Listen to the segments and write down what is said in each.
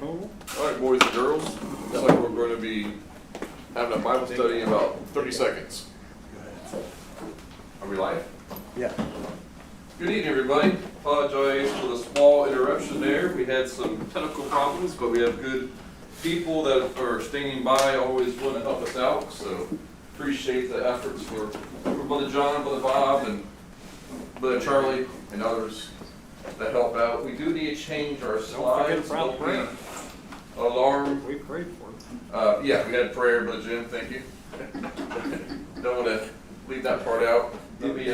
Cool. All right, boys and girls, looks like we're going to be having a Bible study in about 30 seconds. Are we live? Yeah. Good evening, everybody. Apologize for the small interruption there. We had some technical problems, but we have good people that are standing by, always willing to help us out. So appreciate the efforts for Brother John, Brother Bob, and Brother Charlie, and others that help out. We do need to change our slides. about prayer. Alarm. We prayed for it. Yeah, we had prayer, Brother Jim, thank you. Don't want to leave that part out. Let me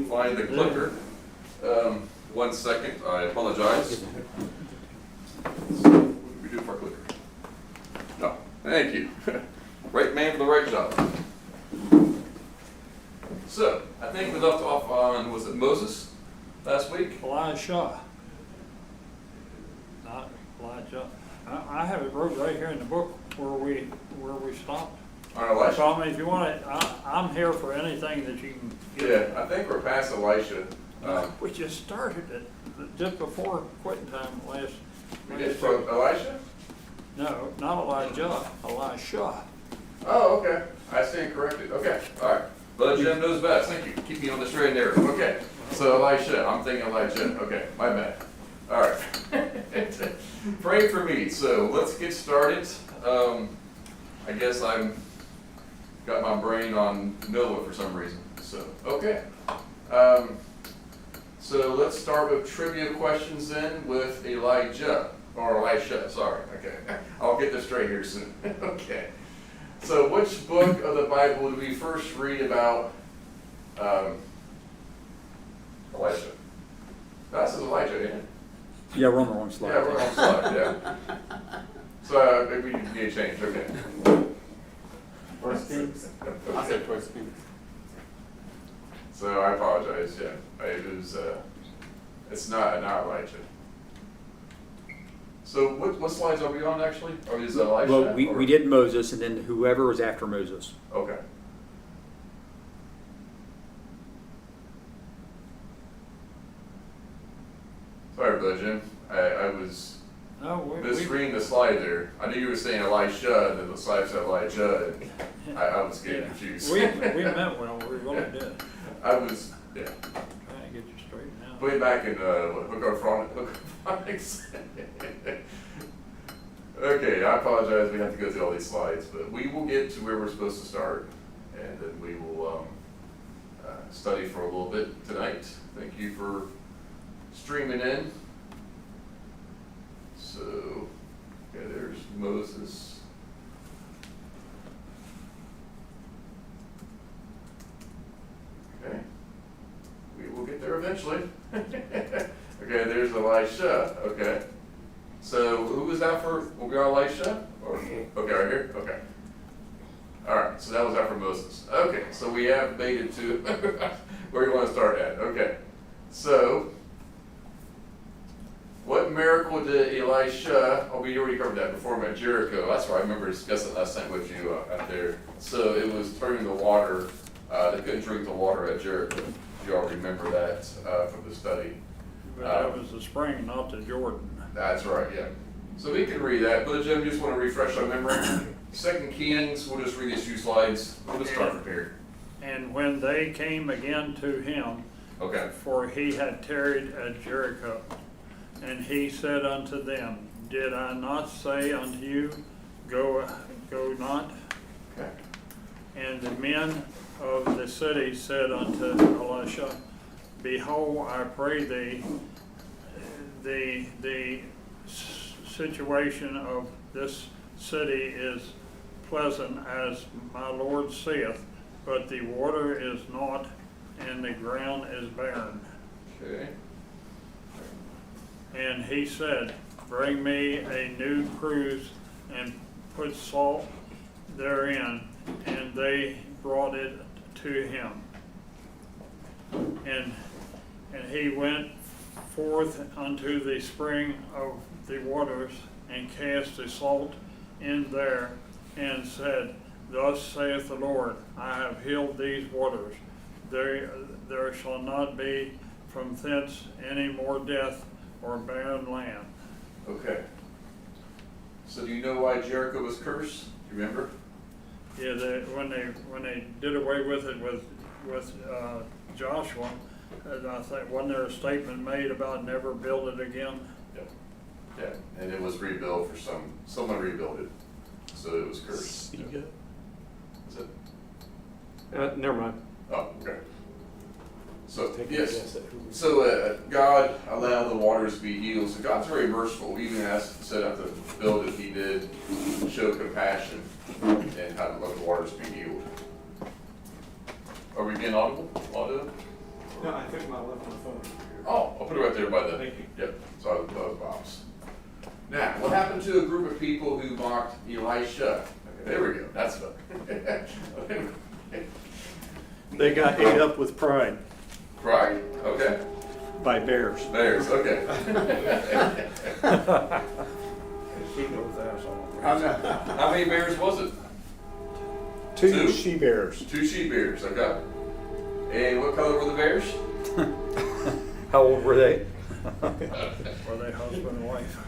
find the clicker. 1 second, I apologize. What do we do for our clicker? No, thank you. Right man for the right job. So, I think we left off on, was it Moses last week? Elisha. Not Elijah. I have it wrote right here in the book where we stopped. On Elisha? So I mean, if you want it, I'm here for anything that you can get. Yeah, I think we're past Elisha. We just started it just before quitting time last. We did from Elisha? No, not Elijah, Elisha. Oh, okay. I stand corrected. Okay, all right. Brother Jim knows best. Thank you. Keep me on the straight and narrow. Okay. So Elisha, I'm thinking Elijah. Okay, my bad. All right. Pray for me. So let's get started. I guess I'm got my brain on Noah for some reason. So okay. So let's start with trivia questions then with Elijah or Elisha. Sorry. Okay. I'll get this straight here soon. Okay. So which book of the Bible do we first read about Elisha? That's Elijah, isn't it? Yeah, we're on the wrong slide. Yeah, we're on slide, yeah. So maybe we need to change, okay. First Kings? I said First Kings. So I apologize, yeah. It was, it's not Elijah. So what slides are we on actually? Or is it Elisha? Well, we or- did Moses, and then whoever was after Moses. Okay. Sorry, Brother Jim. I was No, we misreading the slide there. I knew you were saying Elisha, and then the slide said Elijah, and I was getting confused. we meant well, we really did. I was, yeah. Trying to get you straightened out. Way back in Hooker-Phonics. Okay, I apologize. We have to go through all these slides, but we will get to where we're supposed to start, and then we will study for a little bit tonight. Thank you for streaming in. So, yeah, there's Moses. Okay. We will get there eventually. Okay, there's Elisha. Okay. So who was that for? Will be our Elisha? Or, okay, right here? Okay. Alright, so that was after Moses. Okay, so we have made it to where you want to start at. Okay. So what miracle did Elisha, we already covered that before him at Jericho. That's right, I remember discussing last night with you out there. So it was turning the water, they couldn't drink the water at Jericho. You all remember that from the study. But that was the spring, not the Jordan. That's right, yeah. So we can read that, but Jim, just want to refresh our memory. 2 Kings, we'll just read these few slides. We'll just start prepared. And when they came again to him, Okay. for he had tarried at Jericho, and he said unto them, Did I not say unto you, go not? Okay. And the men of the city said unto Elisha, Behold, I pray thee, the situation of this city is pleasant as my Lord saith, but the water is not, and the ground is barren. Okay. And he said, Bring me a new cruse and put salt therein. And they brought it to him. And he went forth unto the spring of the waters and cast the salt in there and said, Thus saith the Lord, I have healed these waters. There shall not be from thence any more death or barren land. Okay. So do you know why Jericho was cursed? You remember? Yeah, when they did away with it with Joshua, I think, wasn't there a statement made about never build it again? Yeah. Yeah, and it was rebuilt for someone rebuilt it, so it was cursed. You good? Is it? Never mind. Oh, okay. So, Take a yes. guess at who we- So God allowed the waters to be healed. So God's very merciful. Even as set up to build it, He did show compassion and had to let the waters be healed. Are we getting audible? Audio? No, I think my left on the phone. Oh, I'll put it right there by the. Thank you. Yep. So that was Bob's. Now, what happened to a group of people who mocked Elisha? Okay, there we go. That's the. They got ate up with pride Right. Okay. by bears. Bears. Okay. He knows that song. How many bears was it? Two Two. she-bears. 2 she-bears, okay. And what color were the bears? How old were they? Were they husband and wife?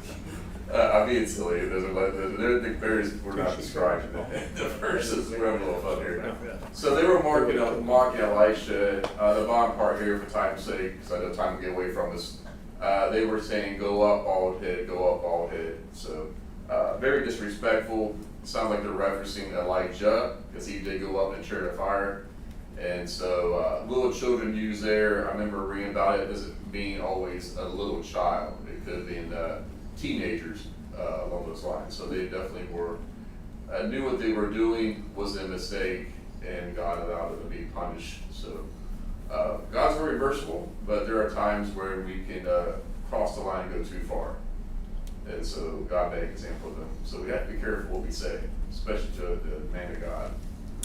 I'm being silly. The bears were not described in the verses. We're having a little fun here. So they were mocking Elisha. The bottom part here, for time's sake, because I know time will get away from us. They were saying, "Go up, bald head. Go up, bald head." So very disrespectful. Sounds like they're referencing Elijah, because he did go up in a chariot of fire. And so little children used there. I remember reading about it. Doesn't mean always a little child. It could have been teenagers along those lines. So they definitely were knew what they were doing was a mistake, and God allowed it to be punished. So God's very merciful, but there are times where we can cross the line and go too far. And so God made an example of them. So we have to be careful what we say, especially to the man of God.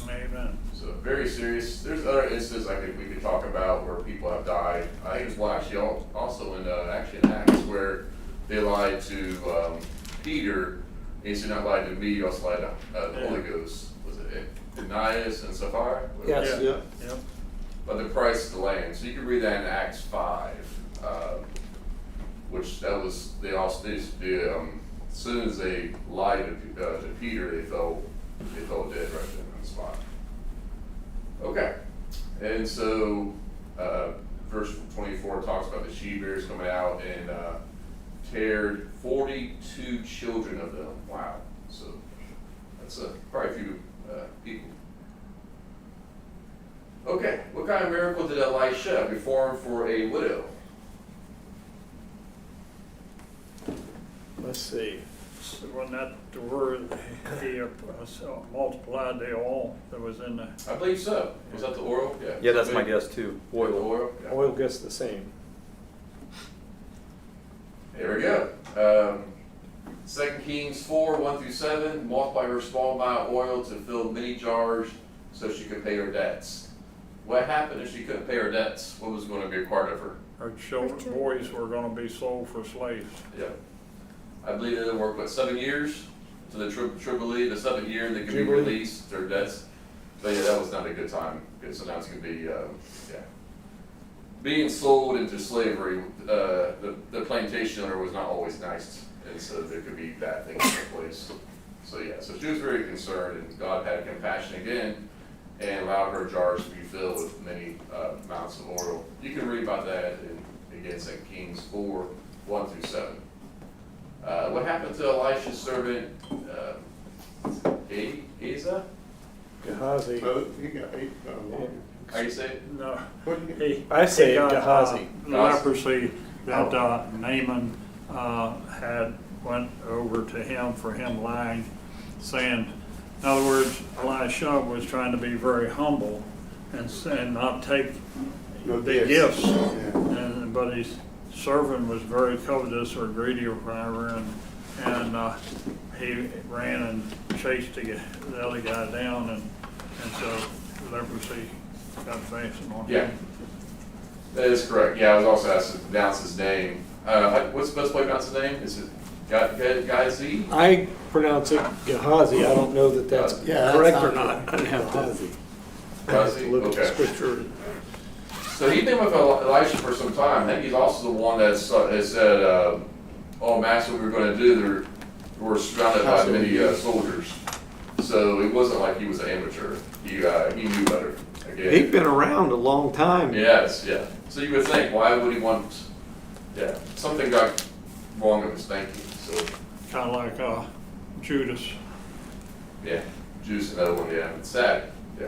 Amen. So very serious. There's other instances I think we could talk about where people have died. I think there's one actually also in Acts where they lied to Peter. He said, "Not lied to me, you also lied to the Holy Ghost." Was it Ananias and Sapphira? Yes. Yep. But the price of the land. So you can read that in Acts 5, which that was they also as soon as they lied to Peter, they fell dead right there on the spot. Okay, and so verse 24 talks about the she-bears coming out and teared 42 children of them. Wow, so that's probably a few people. Okay, what kind of miracle did Elisha perform for a widow? Let's see. So wasn't that the word he multiplied the oil that was in the, I believe so. Was that the oil? Yeah. Yeah, that's my guess too. The Oil. oil? Yeah. Oil gets the same. There we go. 2 Kings 4, 1-7, multiply her small amount of oil to fill many jars so she could pay her debts. What happened if she couldn't pay her debts? What was going to be required of her? her children, boys were gonna be sold for slaves. Yeah. I believe they work, 7 years to the Jubilee, the 7th year, they can be Jubilee. released, their debts. But yeah, that was not a good time, because so now it's gonna be, being sold into slavery, the plantation owner was not always nice, and so there could be bad things in place. So yeah, so she was very concerned, and God had compassion again, and allowed her jars to be filled with many amounts of oil. You can read about that in, again, 2 Kings 4, 1-7. What happened to Elisha's servant, Asa? Gehazi. You got 8 How you say it? No, What do you he. I say he got, Gehazi. Leprosy that Naaman had went over to him for him lying, saying, in other words, Elisha was trying to be very humble and not take No the gifts. gifts. Yeah. But his servant was very covetous or greedy or whatever, and he ran and chased the other guy down, and so leprosy got fastened on Yeah. him. That is correct. Yeah, I was also asked to pronounce his name. What's the best way to pronounce his name? Is it Gazi? I pronounce it Gehazi. I don't know that that's Yeah, correct that's or not. I'd have to Gehazi. look at the Okay. scripture. So he's been with Elisha for some time. I think he's also the one that has said, "Oh, Master, what we're going to do, were surrounded by many soldiers. So it wasn't like he was an amateur. He knew better. Again. He'd been around a long time. Yes, yeah. So you would think, why would he want? Yeah, something got wrong in his thinking. So Kind of like Judas. yeah, Juice another one. Yeah, it's sad. Yeah.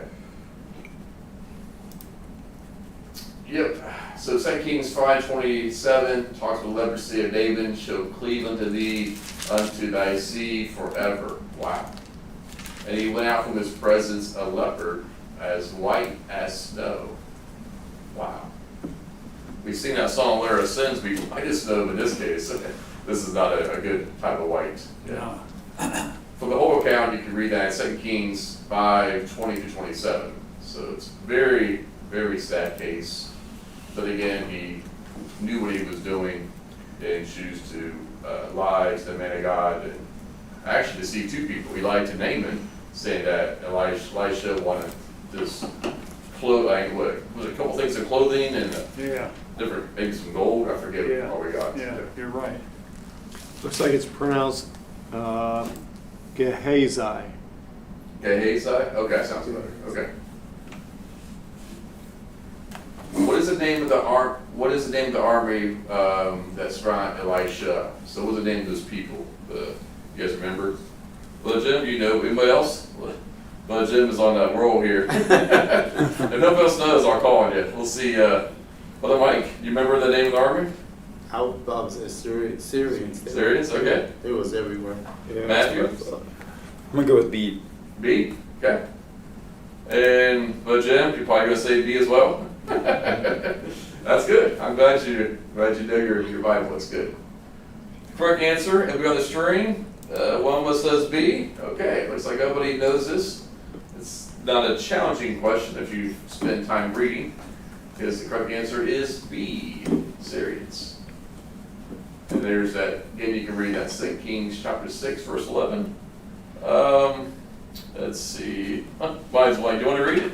Yep. So 2 Kings 5:27 talks about leprosy of David, shall cleave unto thee, unto thy seed forever. Wow. And he went out from his presence a leopard, as white as snow. Wow. We've seen that song "Where Our Sins Be White as Snow," but in this case, this is not a good type of white. Yeah. From the whole account, you can read that in 2 Kings 5:20-27. So it's very, very sad case. But again, he knew what he was doing and chose to lie to the man of God and actually deceive two people. He lied to Naaman, saying that Elisha wanted this clothing, what was it, a couple things of clothing and Yeah, different, maybe some gold. I forget Yeah. what we got. yeah, you're right. Looks like it's pronounced Gehazi. Gehazi? Okay, sounds better. Okay. What is the name of the army that surrounded Elisha? So what was the name of those people? You guys remember? Well, Jim, do you know anybody else? Well, Jim is on that roll here. If nobody else knows, I'll call on you. We'll see. Brother Mike, you remember the name of the army? I would probably say Syrians. Syrians? Okay. It was everywhere. Yeah, Matthew? that's what I thought. I'm gonna go with B. B? Okay. And, but Jim, you're probably gonna say B as well? That's good. I'm glad you know your Bible. It's good. Correct answer, and we on the string. One of us says B. Okay, looks like everybody knows this. It's not a challenging question if you spend time reading, because the correct answer is B, Syrians. And there's that, again, you can read that 2 Kings chapter 6, verse 11. Let's see. Mine's blank. Do you want to read it?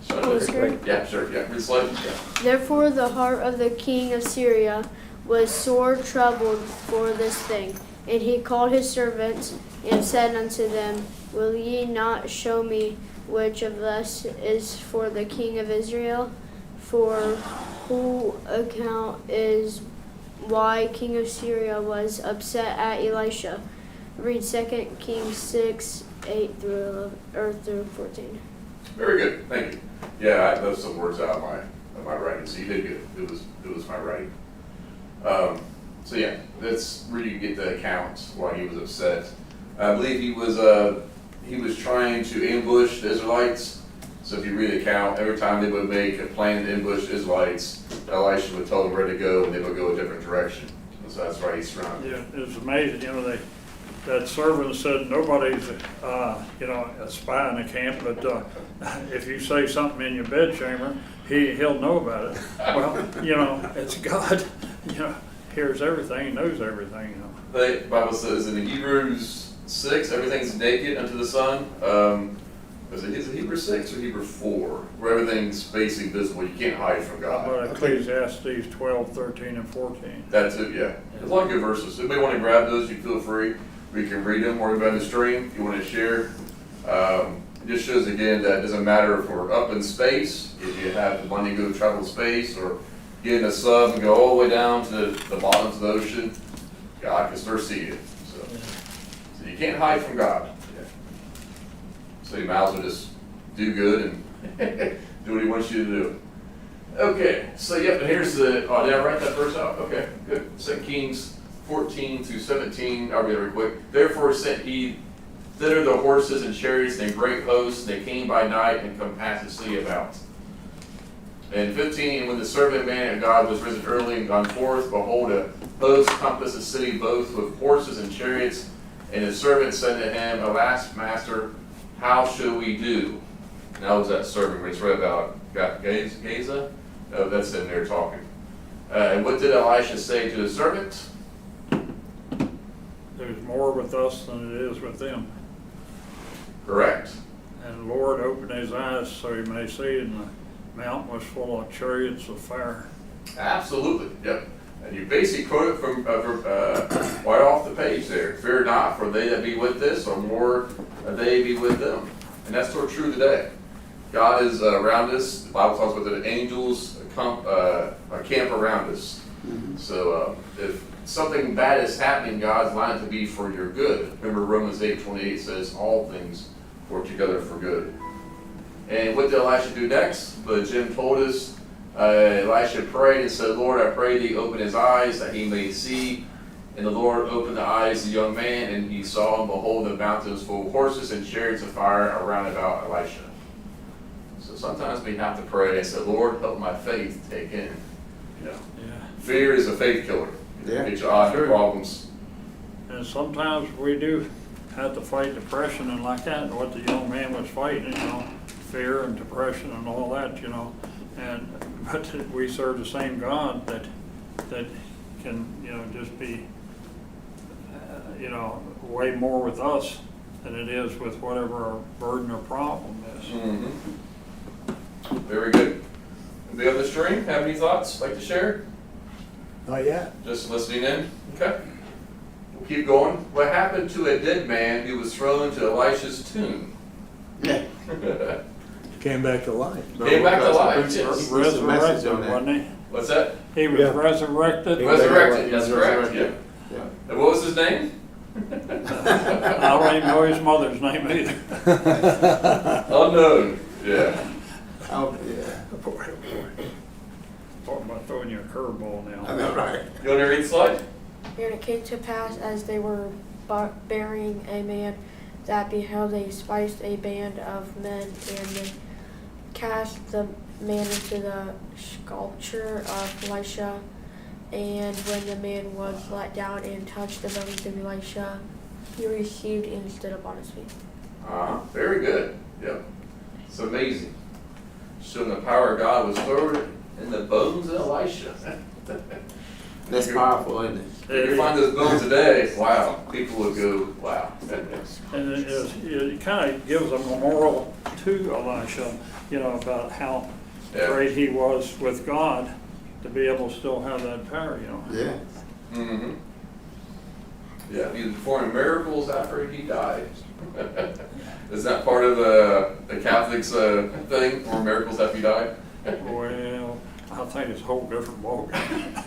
Full screen? Yeah, sure. Yeah, read the slide. Yeah. Therefore the heart of the king of Syria was sore troubled for this thing. And he called his servants and said unto them, Will ye not show me which of us is for the king of Israel? For who account is why king of Syria was upset at Elisha? Read 2 Kings 6, 8 through 14. Very good. Thank you. Yeah, I left some words out of my writing, so you did good. It was my writing. So yeah, that's where you can get the account why he was upset. I believe he was trying to ambush the Israelites. So if you read the account, every time they would make a plan to ambush the Israelites, Elisha would tell them where to go, and they would go a different direction. And so that's why he's surrounded. Yeah, it's amazing, that servant said nobody's, a spy in the camp, but if you say something in your bedchamber, he'll know about it. Well, it's God, hears everything, knows everything, The Bible says in Hebrews 6, everything's naked unto the sun. Is it Hebrews 6 or Hebrews 4? Where everything's basically visible. You can't hide from God. But Ecclesiastes 12, 13, and 14. That's it, yeah. There's a lot of good verses. If anybody want to grab those, you feel free. We can read them or on the stream if you want to share. It just shows again that it doesn't matter if we're up in space, if you have the money to go travel space, or get in a sub and go all the way down to the bottoms of the ocean, God can still see you. So you can't hide from God. So you might as well just do good and do what he wants you to do. Okay, so yep, and here's the, did I write that verse out? Okay, good. 2 Kings 14 through 17, I'll read it real quick. Therefore sent he thither the horses and chariots and great hosts, and they came by night and compassed the city about. And 15, and when the servant man of God was risen early and gone forth, behold, a host compassed the city both with horses and chariots. And his servant said to him, Alas, master, how shall we do? And that was that servant when he's read about Gaza. That's in there talking. And what did Elisha say to the servant? There's more with us than it is with them. Correct. And the Lord opened his eyes so he may see, and the mountain was full of chariots of fire. Absolutely. Yep. And you basically quote it from right off the page there. Fear not, for they that be with this, or more they be with them. And that's sort of true today. God is around us. The Bible talks about the angels camp around us. So if something bad is happening, God's allowing it to be for your good. Remember Romans 8:28 says all things work together for good. And what did Elisha do next? But Jim told us, Elisha prayed and said, Lord, I pray thee open his eyes that he may see. And the Lord opened the eyes of the young man, and he saw, and behold, the mountain was full of horses and chariots of fire around about Elisha. So sometimes we have to pray and say, Lord, help my faith take in. You know, fear is a faith killer. Yeah. Get you out of problems. And sometimes we do have to fight depression and like that, and what the young man was fighting, you know, fear and depression and all that, you know. But we serve the same God that can, you know, just be, you know, way more with us than it is with whatever our burden or problem is. Mm-hmm. Very good. Anybody on the stream have any thoughts like to share? Not yet. Just listening in? Okay. We'll keep going. What happened to a dead man who was thrown into Elisha's tomb? Yeah. Came back to life. Came back to life. Preach- Yes. preach the message Resurrected, on that. wasn't he? What's that? He was Yeah. resurrected. Resurrected. That's He was correct. resurrected. Yeah. Yeah. And what was his name? I don't even know his mother's name either. Unknown. Yeah. Oh, yeah. Talking about throwing you a curveball I now. know, right? You want to read the slide? And it came to pass as they were burying a man that beheld they spiced a band of men, and they cast the man into the sculpture of Elisha. And when the man was let down and touched the bones of Elisha, he received and stood up on his feet. Very good. Yep. It's amazing. Showing the power of God was thrown in the bones of Elisha. That's powerful, isn't it? If you find those bones today, wow, people would go, wow. And it kind of gives a memorial to Elisha, you know, about how Yeah. great he was with God to be able to still have that power, you know. Yeah. Mm-hmm. Yeah, he was performing miracles after he died. Is that part of the Catholics thing, or miracles after he died? Well, I think it's a whole different ballgame.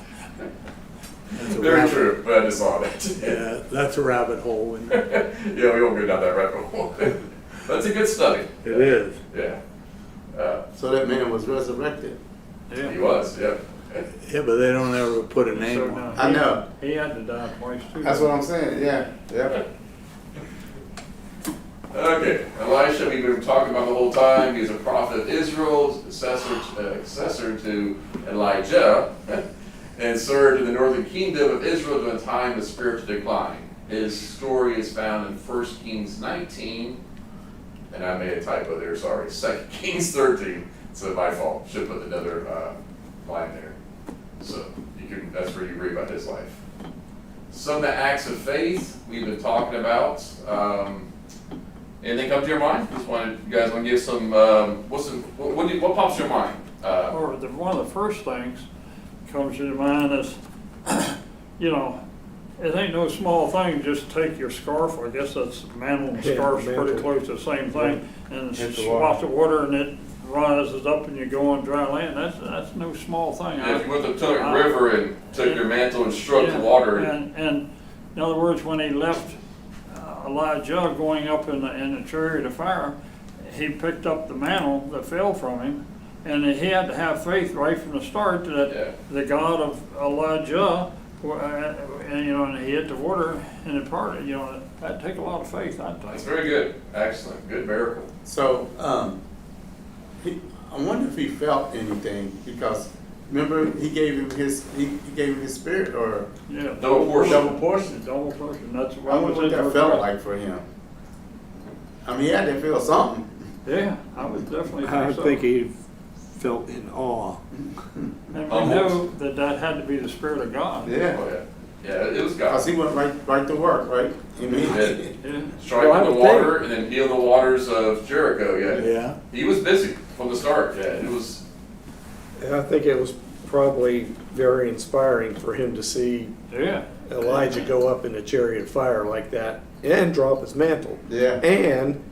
Very true, but I just saw that. Yeah, that's a rabbit hole. And Yeah, we won't go down that rabbit hole. That's a good study. it is. Yeah. So that man was resurrected. Yeah. He was, yeah. Yeah, but they don't ever put a name So, on it. I know. He had to die twice too. That's what I'm saying, yeah. Yep. Okay, Elisha, we've been talking about the whole time. He's a prophet of Israel, successor to Elijah, and served in the northern kingdom of Israel during a time of spiritual decline. His story is found in 1 Kings 19, and I made a typo there, sorry, 2 Kings 13. So my fault, should put another line there. So that's where you read about his life. Some of the acts of faith we've been talking about. Anything come to your mind? You guys want to give some? What pops to your mind? Or one of the first things comes to mind is, you know, it ain't no small thing. Just take your scarf. I guess that's mantle and Yeah, scarf's pretty mantle. close to the same thing, and Hit the swap the water and it rises up and you go on dry land. That's no small thing. If you went to the Potomac River and took your mantle and struck the Yeah, water, And in other words, when he left Elijah going up in the chariot of fire, he picked up the mantle that fell from him, and he had to have faith right from the start that the God of Elijah, and you know, and he hit the water and it parted. You know, that'd take a lot of faith, I'd that's think. very good, excellent, good miracle. So, I wonder if he felt anything, because remember he gave him his spirit, or Yeah, Double portion. double portion. double portion. That's I what wonder was what in that her felt breath. like for him. I mean, he had to feel something. Yeah, I would definitely I think so. think he felt in awe. And we Almost. know that had to be the Spirit of God. Yeah. Oh, yeah, it was Because God. he went right to work, right? I mean, did. Yeah. Striking Well, I the would water and then heal the waters of Jericho. Yeah, Yeah. he was busy from the start. Yeah, it was. And I think it was probably very inspiring for him to see Yeah. Elijah go up in a chariot of fire like that and drop his mantle. Yeah. And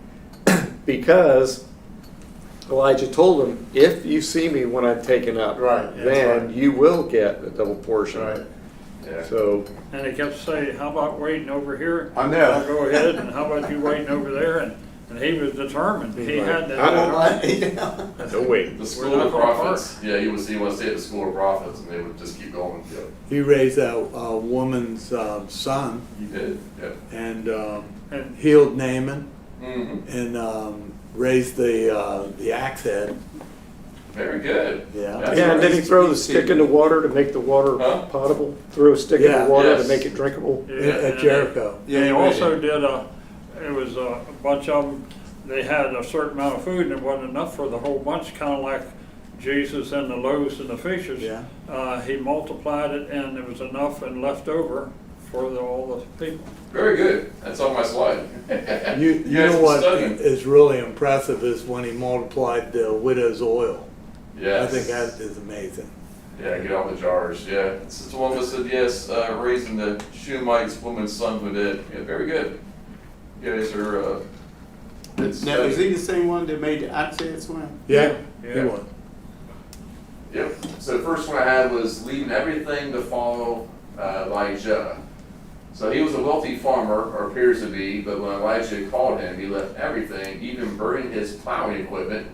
because Elijah told him, if you see me when I'm taken up, Right, that's then right. you will get a double portion. Right. Yeah. So, And he kept saying, how about waiting over here? I know. I'll go ahead, and how about you waiting over there? And he was determined. He Right. had that. I don't like. no wait. The school We're not of gonna prophets. Yeah, he would stay at the school of prophets, and they would just keep going. Yeah, He raised a woman's son he did. Yeah. and And healed Naaman Mm-hmm. and raised the axe head. Very good. Yeah. That's Yeah, and then he right. throw the stick in the water to make the water Huh? potable. Threw a stick in Yeah. the water Yes. to make it drinkable. yeah, At and Jericho. They Yeah, also did it was a bunch of them, they had a certain amount of food and it wasn't enough for the whole bunch, kind of like Jesus and the loaves and the fishes. Yeah. He multiplied it and there was enough and left over for all the people. Very good. That's on my slide. You guys know been what studying. is really impressive is when he multiplied the widow's oil. Yes. I think that is amazing. Yeah, get out the jars. Yeah, it's the one that said yes, raising the Shunammite woman's son who did. Yeah, very good. You guys are. Now, is he the same one that made the axe head swim? Yeah, Yeah. he was. Yep. So the first one I had was leaving everything to follow Elijah. So he was a wealthy farmer, or appears to be, but when Elijah called him, he left everything, even burning his plowing equipment.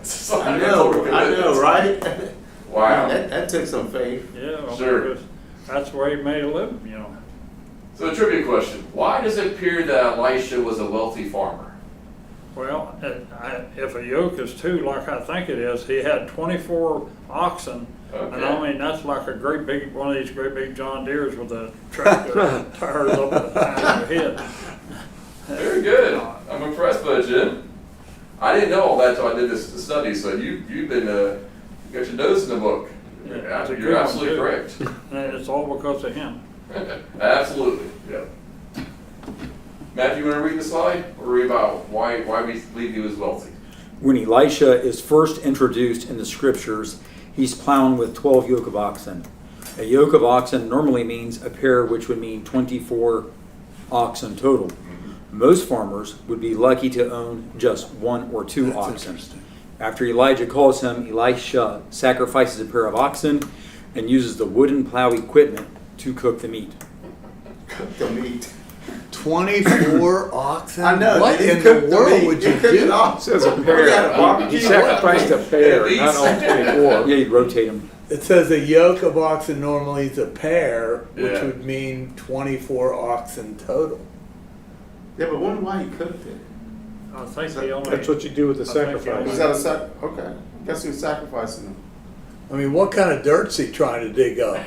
So I total know, commitment. right? Wow. That took some faith. Yeah, well, Sure. because that's where he made a living, you know. So a trivia question: why does it appear that Elisha was a wealthy farmer? Well, if a yoke is two, like I think it is, he had 24 oxen. And I Okay. mean, that's like a great big, one of these great big John Deeres with the tractor tires up at the side of your head. Very good. I'm impressed by it, Jim. I didn't know all that until I did this study. So you've been you got your nose in the book. Yeah, Yeah, it's a good you're one, absolutely too. correct. And it's all because of him. Absolutely. Yeah. Matthew, you want to read the slide or read about why we believe he was wealthy? When Elisha is first introduced in the scriptures, he's plowing with 12 yoke of oxen. A yoke of oxen normally means a pair, which would mean 24 oxen total. Most farmers would be lucky to own just one or two That's oxen. interesting. After Elijah calls him, Elisha sacrifices a pair of oxen and uses the wooden plow equipment to cook the meat. Cook the meat. 24 oxen? I know. What they in cooked the the world meat. would They you cooked it do? all. It says a We got a pair. barbecue. He sacrificed a pair, At not all least. 24. Yeah, you'd rotate them. It says a yoke of oxen normally is a pair, which Yeah. would mean 24 oxen total. Yeah, but wonder why he cooked it. I think he only. That's what you do with the I think he sacrifice. Was that a okay. I guess he was sacrificing them. I mean, what kind of dirt's he trying to dig up?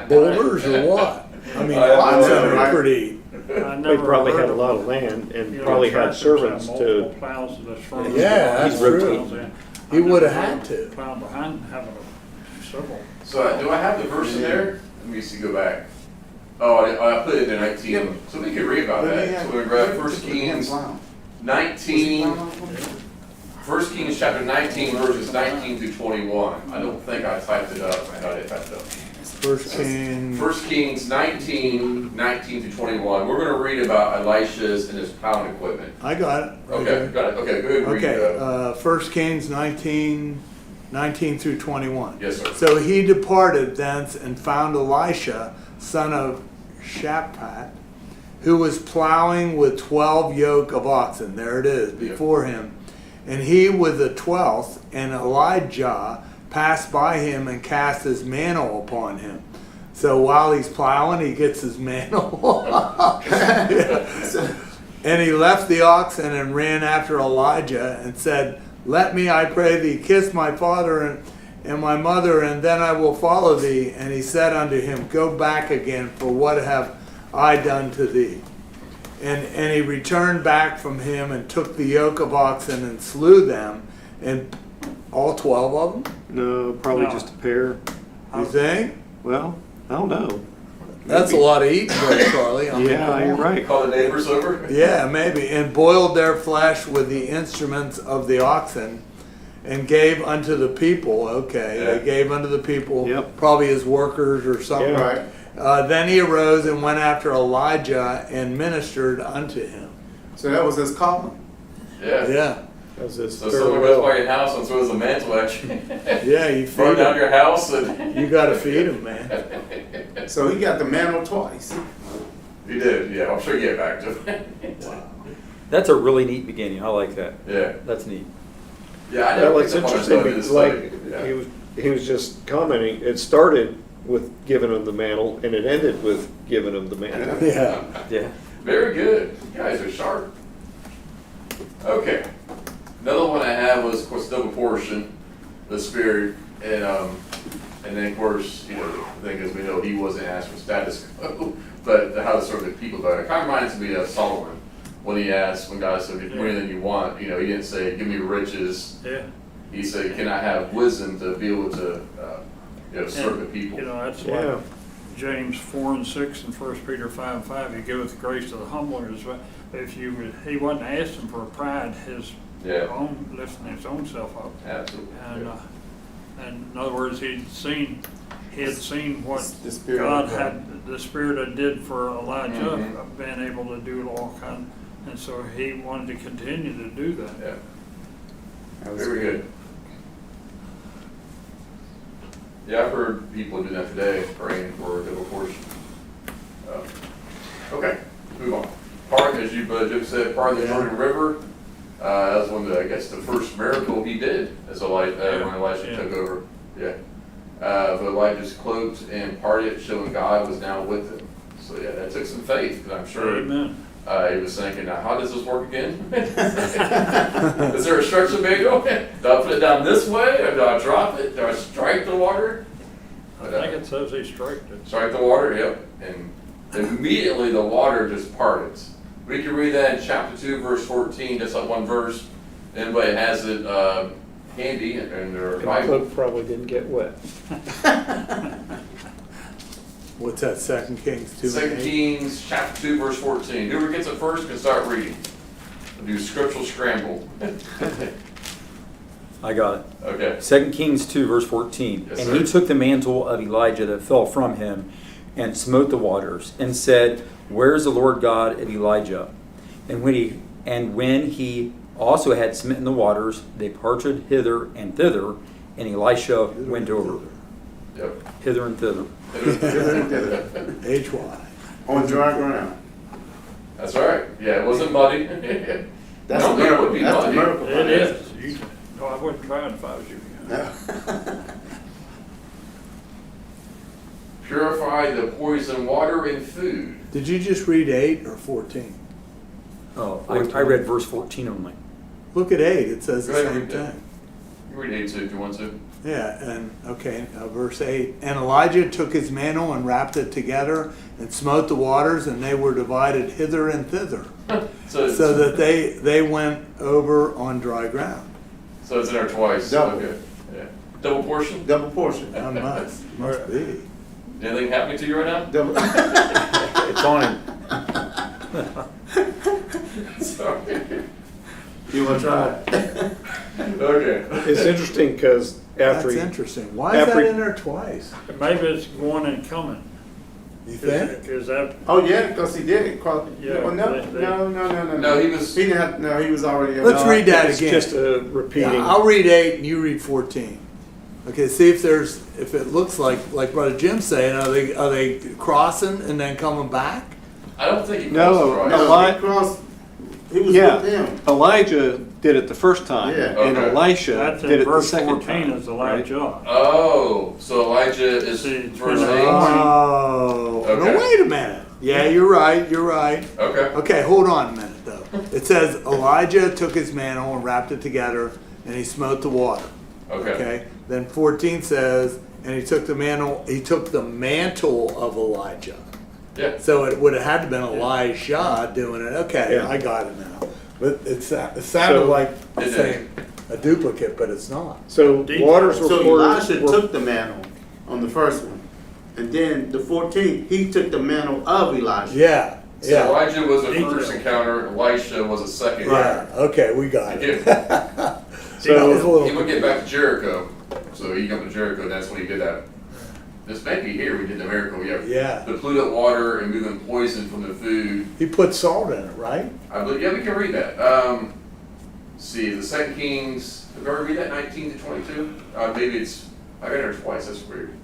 Boulders or what? I mean, I have no oxen idea. are pretty. I He never probably heard had a of, lot of land and you know, probably had tractors servants have to. multiple plows in this front. Yeah, that's He's true. rotating. He would have had to. Plow behind having several. So do I have the verse in there? Let me see. Go back. Oh, I put it in 19. Yeah. So we can read about that. So we're gonna grab 1 Kings 19. 1 Kings chapter 19, verses 19 through 21. I don't think I typed it up. I thought I typed it up. First King. 1 Kings 19, 19 through 21. We're going to read about Elisha's and his plowing equipment. I got it. right Okay, there. got it? Okay, go ahead and read Okay, 1 Kings 19, 19 through 21. Yes, sir. So he departed thence and found Elisha, son of Shaphat, who was plowing with 12 yoke of oxen. There it is, before him. And he with the 12th, and Elijah passed by him and cast his mantle upon him. So while he's plowing, he gets his mantle. And he left the oxen and ran after Elijah and said, "Let me, I pray thee, kiss my father and my mother, and then I will follow thee." And he said unto him, "Go back again, for what have I done to thee?" And he returned back from him and took the yoke of oxen and slew them, and all 12 of them, No, probably No. just a pair. you think? Well, I don't know. That's a lot of eating there, Charlie. I mean, Yeah, come you're on. right. Call the neighbors over? Yeah, maybe. And boiled their flesh with the instruments of the oxen, and gave unto the people. Okay, Yeah. they gave unto the people, Yep. probably his workers or something. Yeah. Right. Then he arose and went after Elijah and ministered unto him. So that was his calling. Yeah. Yeah, As this So someone goes by farewell. your house and throws a mantle at you. yeah, you Burn feed down him. your house and. You got to feed him, man. So he got the mantle twice. You did, yeah. I'm sure you get back to it. That's a really neat beginning. I like that. Yeah. That's neat. Yeah, I Well, never it's picked up on it interesting until I did because this like, study. Yeah. he was commenting, it started with giving him the mantle and it ended with giving him the mantle. Yeah. Yeah. Very good. You guys are sharp. Okay. Another one I had was, of course, double portion, the Spirit, and then of course, you know, the thing is, we know he wasn't asked for status quo, but how to serve the people better. It kind of reminds me of Solomon when he asked, when God said, "Give me anything you want," you know, he didn't say, "Give me riches." Yeah. He said, "Can I have wisdom to be able to, you know, serve the people?" You know, that's Yeah. like James 4:6 and 1 Peter 5:5. He giveth grace to the humble. If you would, he wasn't asking for pride, his Yeah. own lifting his own self up. Absolutely. And in other words, he had seen what The Spirit God of God. had, the Spirit had did for Elijah, Mhm. of being able to do it all kind, and so he wanted to continue to do that. Yeah. That was Very good. Yeah, I've heard people do that today, praying for a double portion. Okay, move on. Part, as you, Jim said, part of the Jordan River, that was one of the, I guess, the first miracle he did as when Elisha Yeah. took over. Yeah. But Elijah's cloaked and parted, showing God was now with him. So yeah, that took some faith, because I'm sure Amen. he was thinking, now how does this work again? Is there a instruction manual? Do I put it down this way, or do I drop it? Do I strike the water? I think it says he striked it. Strike the water, yep. And immediately the water just parted. We can read that in chapter 2, verse 14, just like one verse. Anybody has it handy in their And the Bible? cloak probably didn't get wet. What's that? 2 Kings 2 and 2 8? Kings chapter 2, verse 14. Whoever gets it first can start reading. We'll do scriptural scramble. I got it. Okay. 2 Kings 2, verse 14. Yes, And sir. he took the mantle of Elijah that fell from him and smote the waters, and said, Where is the Lord God of Elijah? And when he also had smitten the waters, they parted hither and thither, and Elisha went over. Yep. Hither and thither. HY. on dry ground. That's right. Yeah, it wasn't muddy. That's No, the it miracle. would be That's the muddy. miracle. It is. No, I wouldn't try it if I was you. No. Purify the poison water in food. Did you just read 8 or 14? Oh, I read verse 14 only. Look at 8. It says the Go ahead and same read that. thing. You read 8 too if you want to. Yeah, and okay, verse 8. And Elijah took his mantle and wrapped it together and smote the waters, and they were divided hither and thither, So that they went over on dry ground. So it's in there twice. Double. Okay. Yeah. Double portion? Double portion. Must be. Anything happening to you right now? Double. It's on him. Sorry. You want to try it? Okay. It's interesting because after That's he, interesting. Why is after that he- in there twice? Maybe it's going and coming. You think? Is that, Oh yeah, because he did it. Yeah, Well, no, they- no. No, he was- He didn't have. No, he was already. Let's read that it's again. just a repeating. Yeah, I'll read 8 and you read 14. Okay, see if it looks like Brother Jim's saying, are they crossing and then coming back? I don't think he No, crossed right. no. No, Eli- he crossed. He was Yeah. with him. Elijah did it the first time, Yeah. and Okay. Elisha that's did in it the verse second 14 time. is right? Elijah. Oh, so Elijah is See, verse it's 8? Oh, Okay. no, wait a minute. Yeah, you're right. Okay. Okay, hold on a minute though. It says Elijah took his mantle and wrapped it together, and he smote the water. Okay. Okay. Then 14 says, and he took the mantle of Elijah. Yeah. So it would have had to been Elisha doing it. Okay, Yeah. I got it now. But it sounded So- like It did. saying a duplicate, but it's not. So Detail. waters were So poured. Elisha took the mantle on the first one, and then the 14th he took the mantle of Elijah. Yeah, So yeah, Elijah was the Detail. first encounter, Elisha was a second. yeah. Okay, we got Thank it. you. So, He would get back to Jericho, so he come to Jericho, that's when he did that. This may be here, we did the miracle, Yeah. The polluted water and moving poison from the food. He put salt in it, right? I believe, yeah, we can read that. See, the Second Kings, did we ever read that 19 to 22? Maybe it's, I got it there twice, that's weird.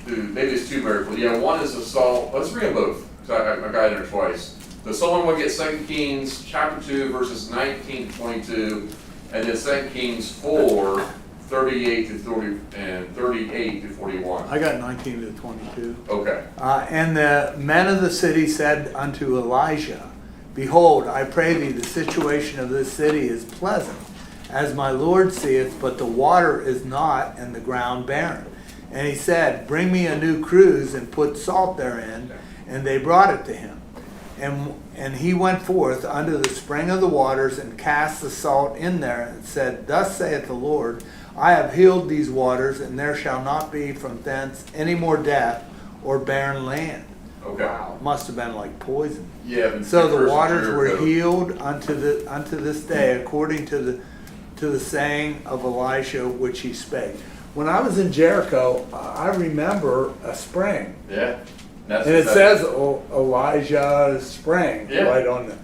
Maybe it's two miracles. Yeah, one is the salt, let's read them both, because I got it there twice. So someone will get 2 Kings chapter 2, verses 19 to 22, and then 2 Kings 4, 38 to 40, and 38 to 41. I got 19 to 22. Okay. And the men of the city said unto Elijah, Behold, I pray thee, the situation of this city is pleasant, as my Lord seeth, but the water is not, and the ground barren. And he said, Bring me a new cruse, and put salt therein. And they brought it to him. And he went forth unto the spring of the waters, and cast the salt in there, and said, Thus saith the Lord, I have healed these waters, and there shall not be from thence any more death or barren land. Okay. Must have been like poison. Yeah. So the waters were Jericho. healed unto this day, according to the saying of Elisha which he spake. When I was in Jericho, I remember a spring, Yeah. That's and it that- says Elijah's spring Yeah. right on the.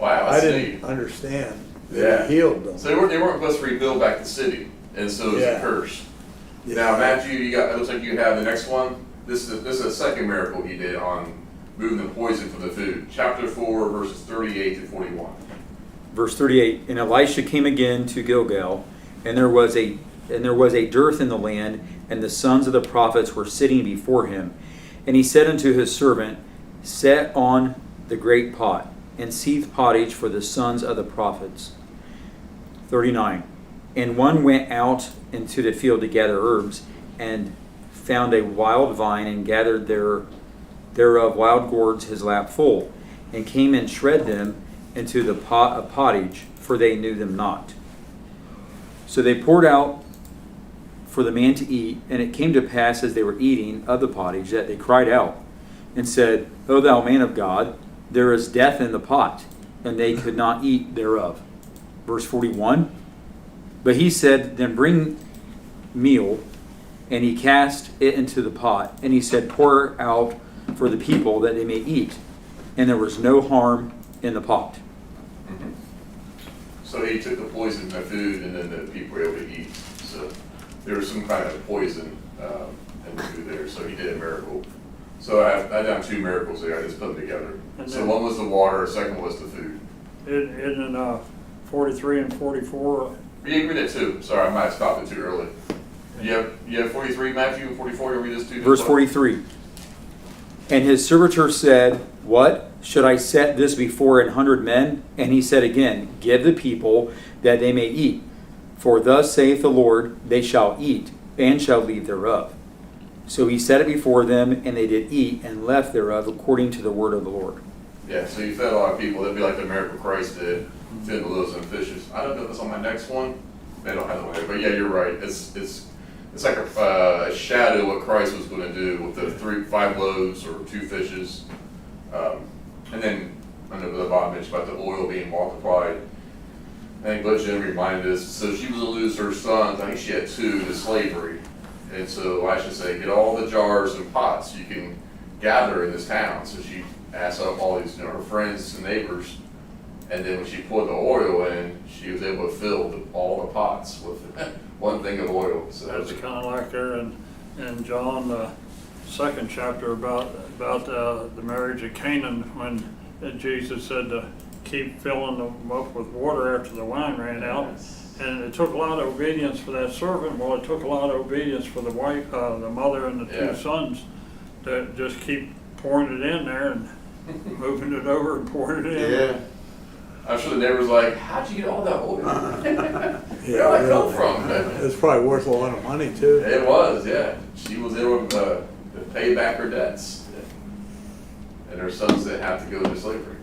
Wow, I that's didn't neat. understand Yeah. that he healed them. So they weren't supposed to rebuild back the city, and so it was a Yeah. curse. Yeah. Now, Matthew, it looks like you have the next one. This is a second miracle he did on moving the poison from the food. Chapter 4, verses 38 to 41. Verse 38, and Elisha came again to Gilgal, and there was a dearth in the land, and the sons of the prophets were sitting before him. And he said unto his servant, Set on the great pot, and seethe pottage for the sons of the prophets. 39, and one went out into the field to gather herbs, and found a wild vine, and gathered thereof wild gourds his lap full, and came and shred them into the pot of pottage, for they knew them not. So they poured out for the man to eat, and it came to pass as they were eating of the pottage that they cried out and said, O thou man of God, there is death in the pot, and they could not eat thereof. Verse 41, but he said, Then bring meal, and he cast it into the pot, and he said, Pour out for the people that they may eat. And there was no harm in the pot. So he took the poison in the food, and then the people were able to eat. So there was some kind of poison in the food there, so he did a miracle. So I done two miracles there, I just put them together. And So then- one was the water, second was the food. In 43 and 44, You can read it too. Sorry, I might have stopped it too early. You have 43, Matthew, and 44, you'll read this too? Verse 43, and his servitor said, What? Should I set this before 100 men? And he said again, Give the people that they may eat. For thus saith the Lord, They shall eat, and shall leave thereof. So he set it before them, and they did eat, and left thereof, according to the word of the Lord. Yeah, so you fed a lot of people. That'd be like the miracle Christ did, feeding the loaves and fishes. I don't know if that's on my next one. They don't have it on there, but yeah, you're right. It's like a shadow of what Christ was going to do with the 5 loaves or 2 fishes. And then under the bottom mentioned about the oil being multiplied. I think Butch Jim reminded us. So she was going to lose her sons. I think she had 2 to slavery. And so Elisha said, get all the jars and pots you can gather in this town. So she asked up all these, her friends and neighbors. And then when she poured the oil in, she was able to fill all the pots with one thing of oil. So that's kind of like there in John, the 2nd chapter about the marriage of Canaan, when Jesus said to keep filling them up with water after the wine ran out. And it took a lot of obedience for that servant. Well, it took a lot of obedience for the wife, the mother, and the 2 sons to just keep pouring it in there and moving it over and pouring it in. Yeah. I'm sure the neighbor's like, how'd you get all that oil? Where'd Yeah, that come from? it's probably worth a lot of money too. It was, yeah. She was able to pay back her debts. And her sons that have to go into slavery.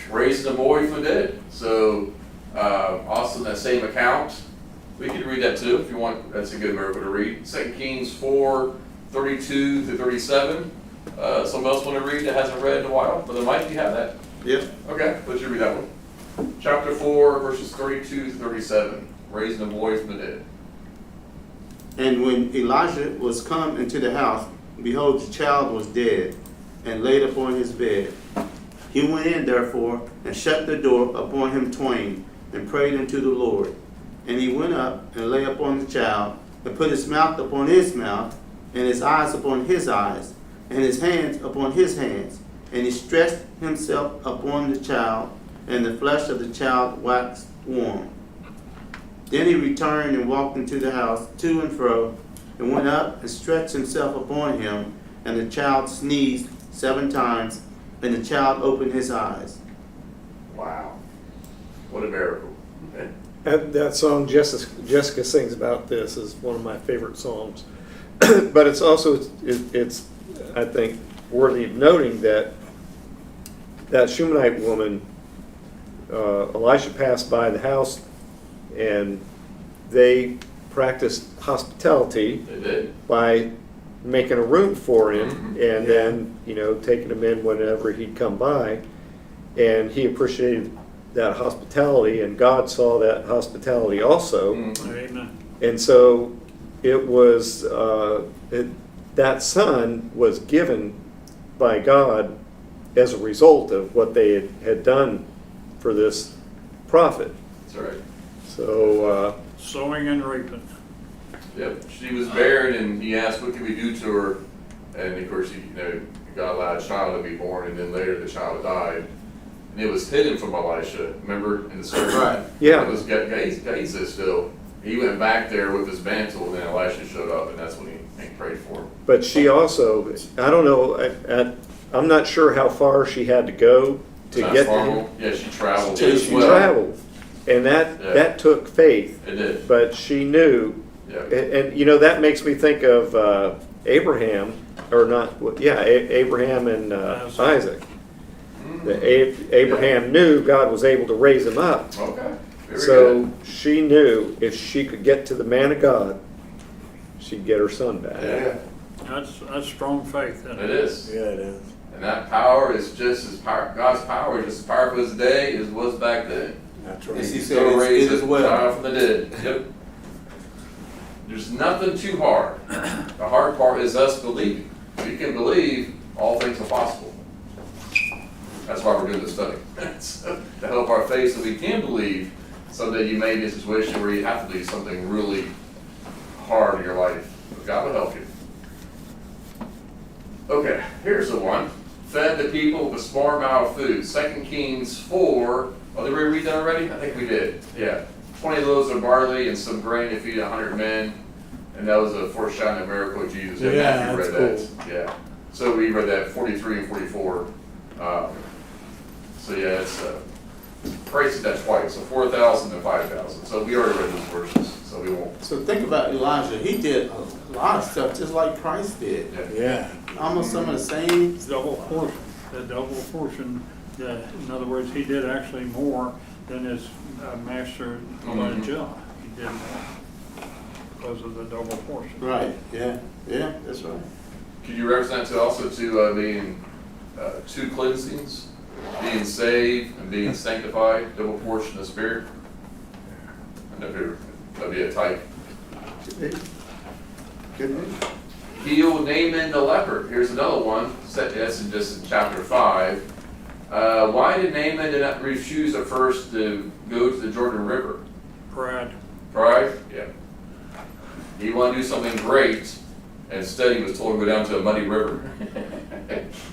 Raising a boy from the dead. So, also in that same account, we could read that too if you want. That's a good miracle to read. 2 Kings 4, 32 to 37. Someone else want to read that hasn't read in a while? Brother Mike, do you have that? Yep. Okay, let's you read that one. chapter 4, verses 32 to 37, raising a boy from the dead. And when Elijah was come into the house, behold, the child was dead, and laid upon his bed. He went in therefore, and shut the door upon him twain, and prayed unto the Lord. And he went up, and lay upon the child, and put his mouth upon his mouth, and his eyes upon his eyes, and his hands upon his hands. And he stretched himself upon the child, and the flesh of the child waxed warm. Then he returned and walked into the house to and fro, and went up and stretched himself upon him, and the child sneezed 7 times, and the child opened his eyes. Wow. What a miracle. That song Jessica sings about this is one of my favorite songs. But it's also, it's I think, worthy of noting that Shunammite woman, Elisha passed by the house, and they practiced hospitality They did. by making a room for him, Mhm. and then, taking him in whenever he'd come by. And he appreciated that hospitality, and God saw that hospitality also. Amen. And so it was, that son was given by God as a result of what they had done for this prophet. That's right. So, Sowing and reaping. Yep, she was barren, and he asked, what can we do to her? And of course, God allowed a child to be born, and then later the child died. And it was hidden from Elisha, remember, in the sermon? Right. Yeah. It was Gehazi still. He went back there with his mantle, and then Elisha showed up, and that's when he prayed for him. but she also, I don't know, I'm not sure how far she had to go to Not get to him. formal. Yeah, she traveled. She Well, traveled, and Yeah. that took faith, It did, but she knew. yeah. And that makes me think of Abraham, or not, Abraham and Isaac. That Abraham knew God was able to raise him up. Okay, very So good. she knew if she could get to the man of God, she'd get her son back. Yeah, That's strong faith. Isn't it it? is. Yeah, it is. And that power is just as God's power is just as powerful today as it was back then. That's Yes, right. he He's said still it raise is a well. child from the dead. Yep. There's nothing too hard. The hard part is us believing. If we can believe, all things are possible. That's why we're doing this study. So, to help our faith so we can believe. Someday you may be in a situation where you have to do something really hard in your life. But God will help you. Okay, here's the one. Fed the people with a small amount of food. 2 Kings 4. Oh, did we read that already? I think we did. Yeah. 20 loaves of barley and some grain to feed 100 men. And that was a foreshadowing of the miracle of Jesus. Yeah, Matthew that's read cool. that. Yeah. So we read that 43 and 44. So yeah, it's praise that twice. So 4,000 and 5,000. So we already read those verses. So we won't. So think about Elijah. He did a lot of stuff just like Christ did. Yeah. Yeah. Almost some of the same. Double portion. The double portion. In other words, he did actually more than his master Elijah. He did more because of the double portion. Right. Yeah. Yeah. That's right. Could you represent to also to being two cleansings, being saved and being sanctified, double portion of spirit? I know that'd be a type. Good news. Healed Naaman the leper. Here's another one. That's in chapter 5. Why did Naaman not refuse at first to go to the Jordan River? Pride. Pride? Yeah. He wanted to do something great. Instead, he was told to go down to a muddy river.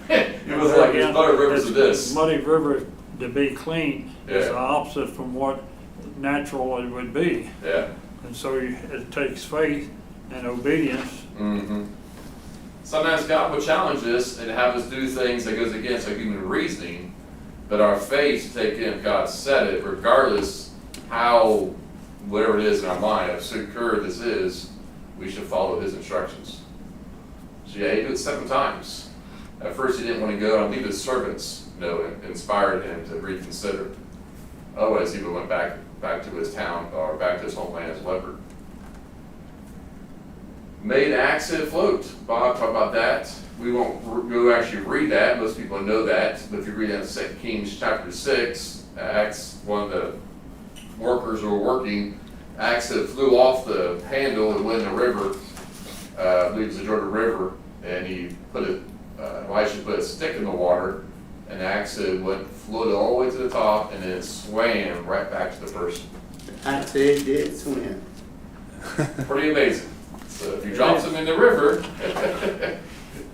It was like, there's better rivers than this. Muddy river, to be clean, is Yeah. the opposite from what natural it would be. Yeah. And so it takes faith and obedience. Mm-hmm. Sometimes God will challenge us and have us do things that goes against our human reasoning, but our faith to take in if God said it, regardless how, whatever it is in our mind, how secure this is, we should follow His instructions. So yeah, He did it 7 times. At first He didn't want to go, and I believe His servants, inspired Him to reconsider. Otherwise, He would have went back to his town, or back to his homeland as a leper. made axe and float. Bob talked about that. We won't go actually read that. Most people know that. But if you read that in 2 Kings chapter 6, axe, one of the workers who were working, axe that flew off the handle and went in the river. I believe it was the Jordan River, and he put it. Elisha put a stick in the water, and the axe floated all the way to the top, and then it swam right back to the person. I tell you, it did swim. Pretty amazing. So if you drop them in the river,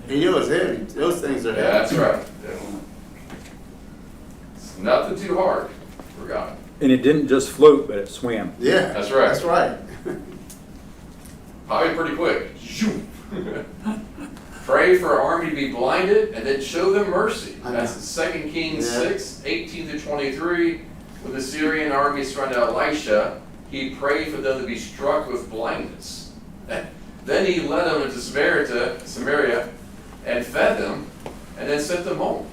And you know it's heavy. Those things are yeah, that's heavy. right. Yeah. It's nothing too hard for God. And it didn't just float, but it swam. Yeah. That's right. That's right. Probably pretty quick. Pray for our army to be blinded and then show them mercy. That's 2 Kings Yeah. 6, 18 to 23. When the Syrian army surrounded Elisha, he prayed for them to be struck with blindness. Then he led them into Samaria and fed them and then sent them home.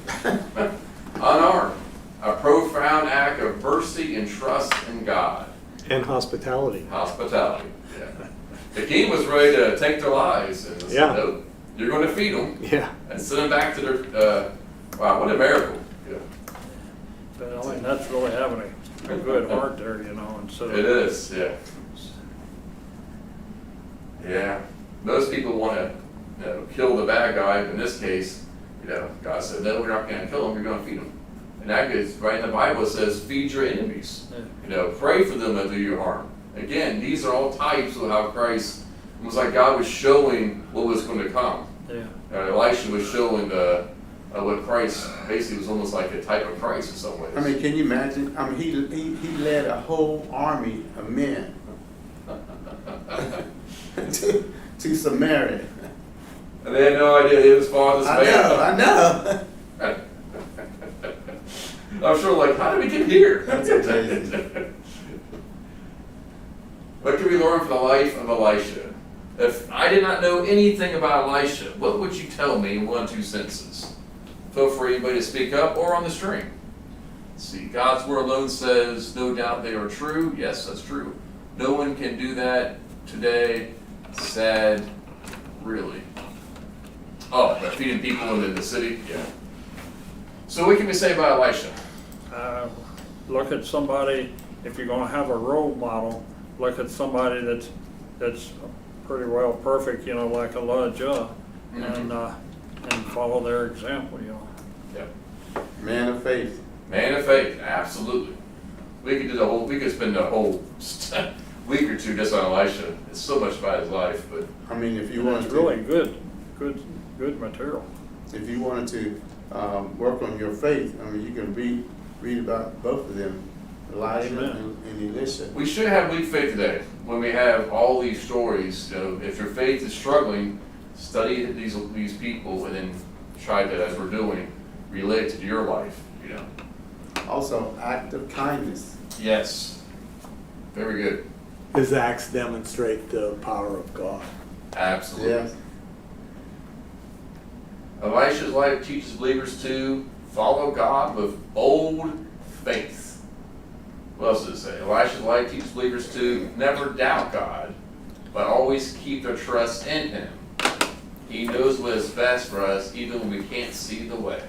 Unarmed. A profound act of mercy and trust in God. And hospitality. Hospitality. Yeah. The king was ready to take their lives and said, Yeah. no, you're going to feed them Yeah. and send them back to their, wow, what a miracle. Yeah. But I mean, that's really having a good heart there, you know, instead of. It is, yeah. Yeah. Most people want to, kill the bad guy. In this case, God said, no, we're not going to kill him, you're going to feed him. And that is right in the Bible. It says, feed your enemies. Pray for them that do you harm. Again, these are all types of how Christ, it was like God was showing what was going to come. Yeah. Elisha was showing what Christ basically was almost like a type of Christ in some ways. I mean, can you imagine? I mean, he led a whole army of men to Samaria. And they had no idea he was father's man. I know. I'm sure, like, how did we get here? That's amazing. What can we learn from the life of Elisha? If I did not know anything about Elisha, what would you tell me in 1 or 2 sentences? Feel free anybody to speak up or on the stream. See, God's word alone says, no doubt they are true. Yes, that's true. No one can do that today. Sad, really. Oh, but feeding people in the city? Yeah. So what can we say about Elisha? Look at somebody, if you're gonna have a role model, look at somebody that's pretty well perfect, you know, like Elijah, and follow their example, you know. Yeah. Man of faith. Man of faith, absolutely. We could spend the whole week or two just on Elisha. It's so much about his life, but I mean, if you And wanted it's to, really good material. if you wanted to work on your faith, I mean, you can read about both of them, Elijah Amen. and Elisha. we should have weak faith today. When we have all these stories, if your faith is struggling, study these people and then try to, as we're doing, relate it to your life. Also, act of kindness. Yes. Very good. His acts demonstrate the power of God. Absolutely. Yes. Elisha's life teaches believers to follow God with bold faith. What else does it say? Elisha's life teaches believers to never doubt God, but always keep their trust in Him. He knows what is best for us, even when we can't see the way.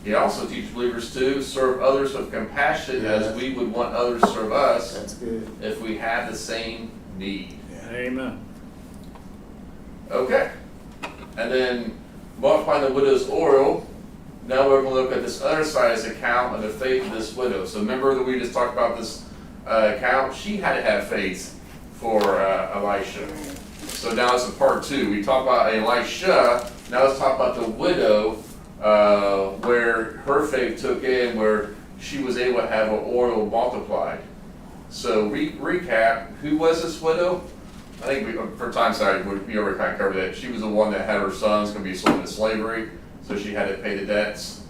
He also teaches believers to serve others with compassion as we would want others to serve us That's good. if we had the same need. Amen. Okay. And then multiplying the widow's oil. Now we're going to look at this other side of this account of the faith of this widow. So remember that we just talked about this account. She had to have faith for Elisha. So now it's in part 2. We talked about Elisha. Now let's talk about the widow, where her faith took in, where she was able to have an oil multiplied. So recap, who was this widow? I think for time's sake, we already kind of covered that. She was the one that had her sons going to be sold into slavery, so she had to pay the debts.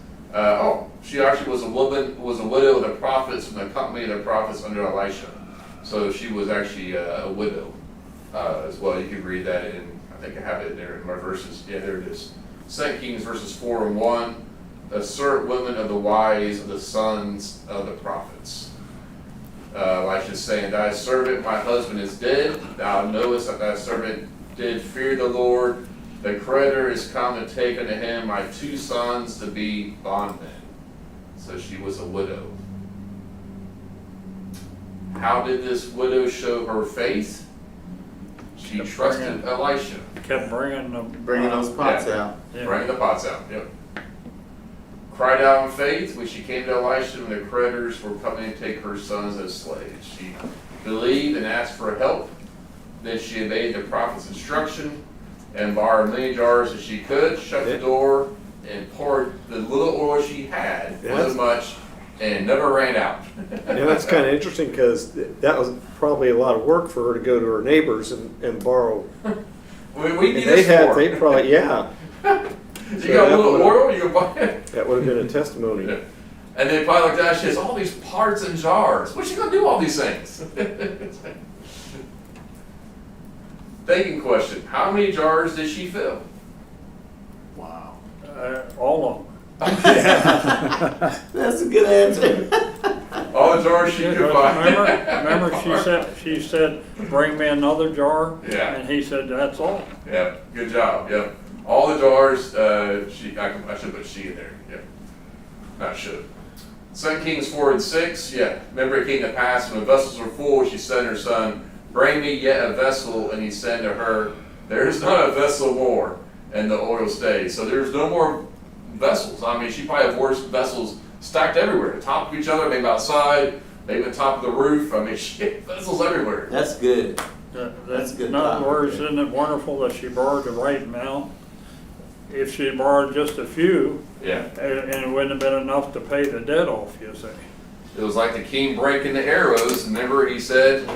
She actually was a widow of the prophets from the company of the prophets under Elisha. So she was actually a widow as well. You can read that in, I think I have it there in my verses. Yeah, there it is. 2 Kings verses 4 and 1. Assert women of the wives of the sons of the prophets. Elisha's saying, thy servant, my husband, is dead. Thou knowest that thy servant did fear the Lord. The creditor is come to take unto him my 2 sons to be bondmen. So she was a widow. How did this widow show her faith? She Kept trusted Elisha. Kept bringing them. Bringing those pots Yeah. out. Yeah. Bring the pots out, yep. Cried out in faith when she came to Elisha when the creditors were coming to take her sons as slaves. She believed and asked for help. Then she obeyed the prophet's instruction and borrowed many jars as she could, shut the door, and poured the little oil she had, wasn't much, and never ran out. Yeah, that's kind of interesting because that was probably a lot of work for her to go to her neighbors and borrow. We And need this for. they probably, yeah, You got a little oil, you can buy it. that would have been a testimony. Yeah. And then probably like that, she has all these parts and jars. What's she gonna do all these things? Thinking question, how many jars did she fill? Wow. All of them. That's a good answer. All the jars she could buy. Remember she said, bring me another jar? Yeah. And he said, that's all. Yeah, good job, yep. All the jars, I should put she in there, yep. Not should. 2 Kings 4 and 6, yeah. Remember it came to pass when the vessels were full, she said to her son, bring me yet a vessel, and he said to her, there is not a vessel more, and the oil stayed. So there's no more vessels. I mean, she probably had worse vessels stacked everywhere, the top of each other, maybe outside, maybe on top of the roof. I mean, she had vessels everywhere. That's good. That's good In other thought. words, isn't it wonderful that she borrowed the right amount? If she borrowed just a few, Yeah. and it wouldn't have been enough to pay the debt off, you see. It was like the king breaking the arrows. Remember he said,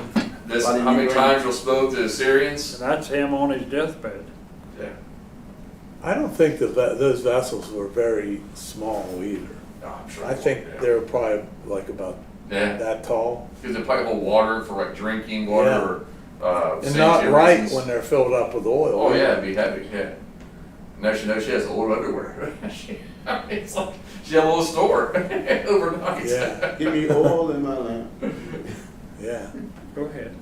this, Why how didn't you many bring- times you spoke to the Assyrians? And that's him on his deathbed. Yeah. I don't think those vessels were very small either. Oh, I'm sure. I think yeah. they were probably like about Yeah. that tall. Because they probably hold water for like drinking water Yeah. or And sanitary not right reasons. when they're filled up with oil. Oh yeah, it'd be heavy. Yeah. Now she knows she has oil everywhere. I mean, it's like she had a little store overnight. Yeah. Give me oil in my lamp. Yeah. Go ahead.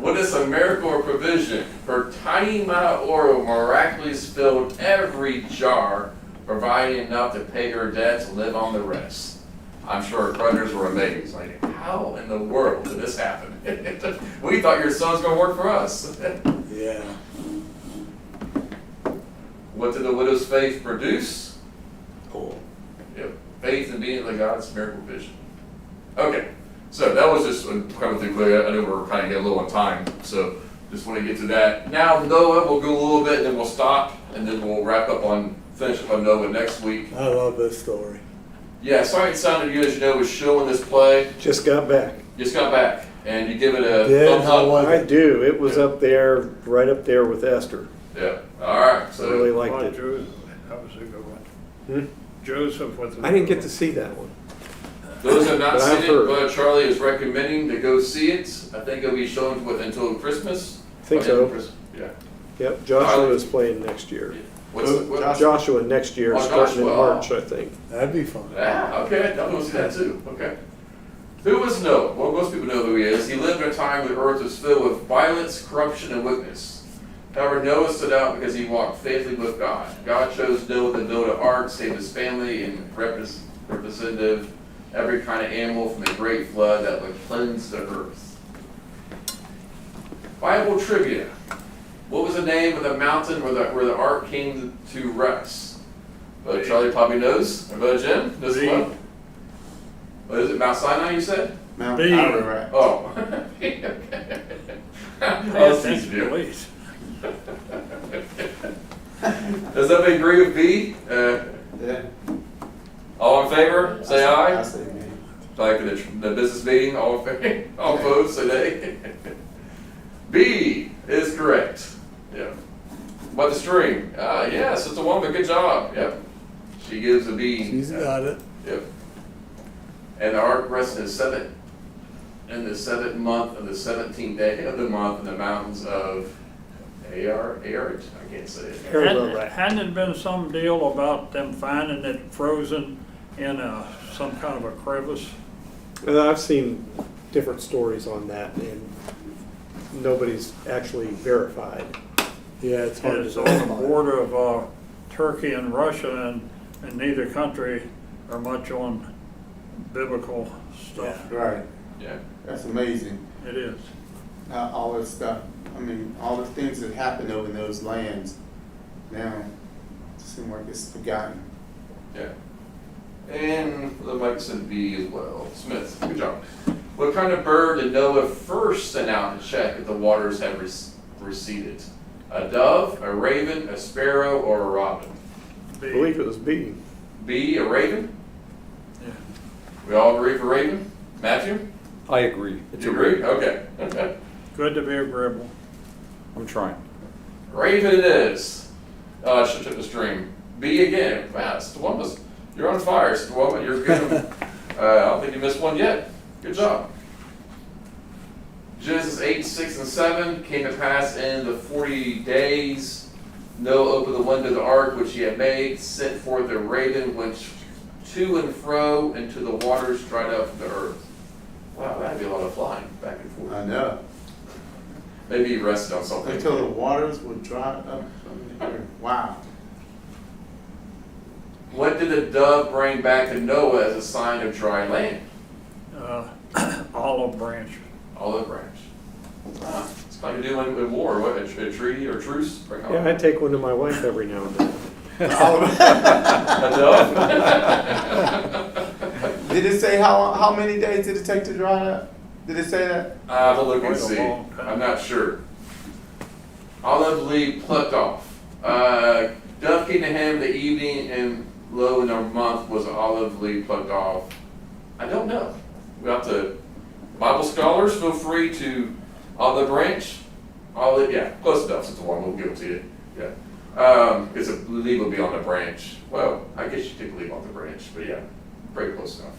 What is a miracle or provision? Her tiny amount of oil miraculously filled every jar, providing enough to pay her debts and live on the rest. I'm sure her creditors were amazed. Like, how in the world did this happen? We thought your son's going to work for us. Yeah. What did the widow's faith produce? Oil. Yep. Faith in being like God's miracle vision. Okay. So that was just kind of through quick. I know we're kind of getting a little on time, so just want to get to that. Now Noah, we'll go a little bit, and then we'll stop, and then we'll finish up on Noah next week. I love this story. Yeah, Sight Sound of You, as you know, was showing this play. Just got back. Just got back, and you give it a Did? thumbs How up. was I do. It was up there, right up there with Esther. Yeah. All right. I So really liked Oh, it. Joseph, that was a good one. Hmm? Joseph was. I didn't get to see that one. those who have not But I've seen heard. it, Charlie is recommending to go see it. I think it'll be shown until Christmas. I think Oh, so. Christmas. Yeah. Yep, Joshua is playing next year. What's what? Josh- Joshua next year, Oh, starting in Joshua. March, I think. That'd be fun. Ah, okay, I'm gonna see that too. Okay. Who was Noah? Well, most people know who he is. He lived in a time when the earth was filled with violence, corruption, and wickedness. However, Noah stood out because he walked faithfully with God. God chose Noah to build an ark, save his family, and representative every kind of animal from the great flood that would cleanse the earth. Bible trivia. What was the name of the mountain where the ark came to rest? Brother Charlie probably knows. Or Brother Jim? This B. one? What is it? Mount Sinai, you said? Mount B. Ararat. Oh. Okay. Oh, that's easy to do. Please. Does everybody agree with B? Yeah. All in favor? Say I aye. say man. Like the business meeting, all in favor? All opposed, say nay. B is correct. Yeah. But the string, yes, it's a woman. Good job. Yep. She gives a B. She's got it. Yep. And the ark rested in the seventh month of the 17th day of the month in the mountains of Ararat. I can't say it. Hadn't it been some deal about them finding it frozen in some kind of a crevice? I've seen different stories on that, and nobody's actually verified. Yeah, it's hard It's to on the verify. border of Turkey and Russia, and neither country are much on biblical stuff. Right. Yeah. That's amazing. It is. All this stuff. I mean, all the things that happened over in those lands. Now, it seems like it's forgotten. Yeah. And the Mike said B as well. Smith, good job. What kind of bird did Noah first send out to check if the waters had receded? A dove, a raven, a sparrow, or a robin? I believe it was B. B, a raven? Yeah. We all agree for raven? Matthew? I agree. You agree? Okay. Okay. Good to be agreeable. I'm trying. Raven it is. Oh, I should have took the stream. B again. Wow, Sister Woman, you're on fire, Sister Woman. You're good. I don't think you missed one yet. Good job. Genesis 8, 6, and 7 came to pass in the 40 days. Noah opened the window of the ark which he had made, sent forth a raven, went to and fro until the waters dried up from the earth. Wow, that'd be a lot of flying back and forth. I know. Maybe he rested on something. Until the waters would dry up from the earth. Wow. What did the dove bring back to Noah as a sign of dry land? Olive branch. Olive branch. It's like you do in war. What, a treaty or truce? Bring Yeah, I olive. take one to my wife every now and then. A dove? Did it say how many days did it take to dry up? Did it say that? I have to look and Quite a see. long time. I'm not sure. Olive leaf plucked off. Dove came to him the evening, and lo, in a month was olive leaf plucked off. I don't know. We have to. Bible scholars, feel free to olive branch. Olive, yeah, close enough. It's the one we'll give it to you. Yeah, because the leaf will be on the branch. Well, I guess you take the leaf off the branch, but yeah, very close enough.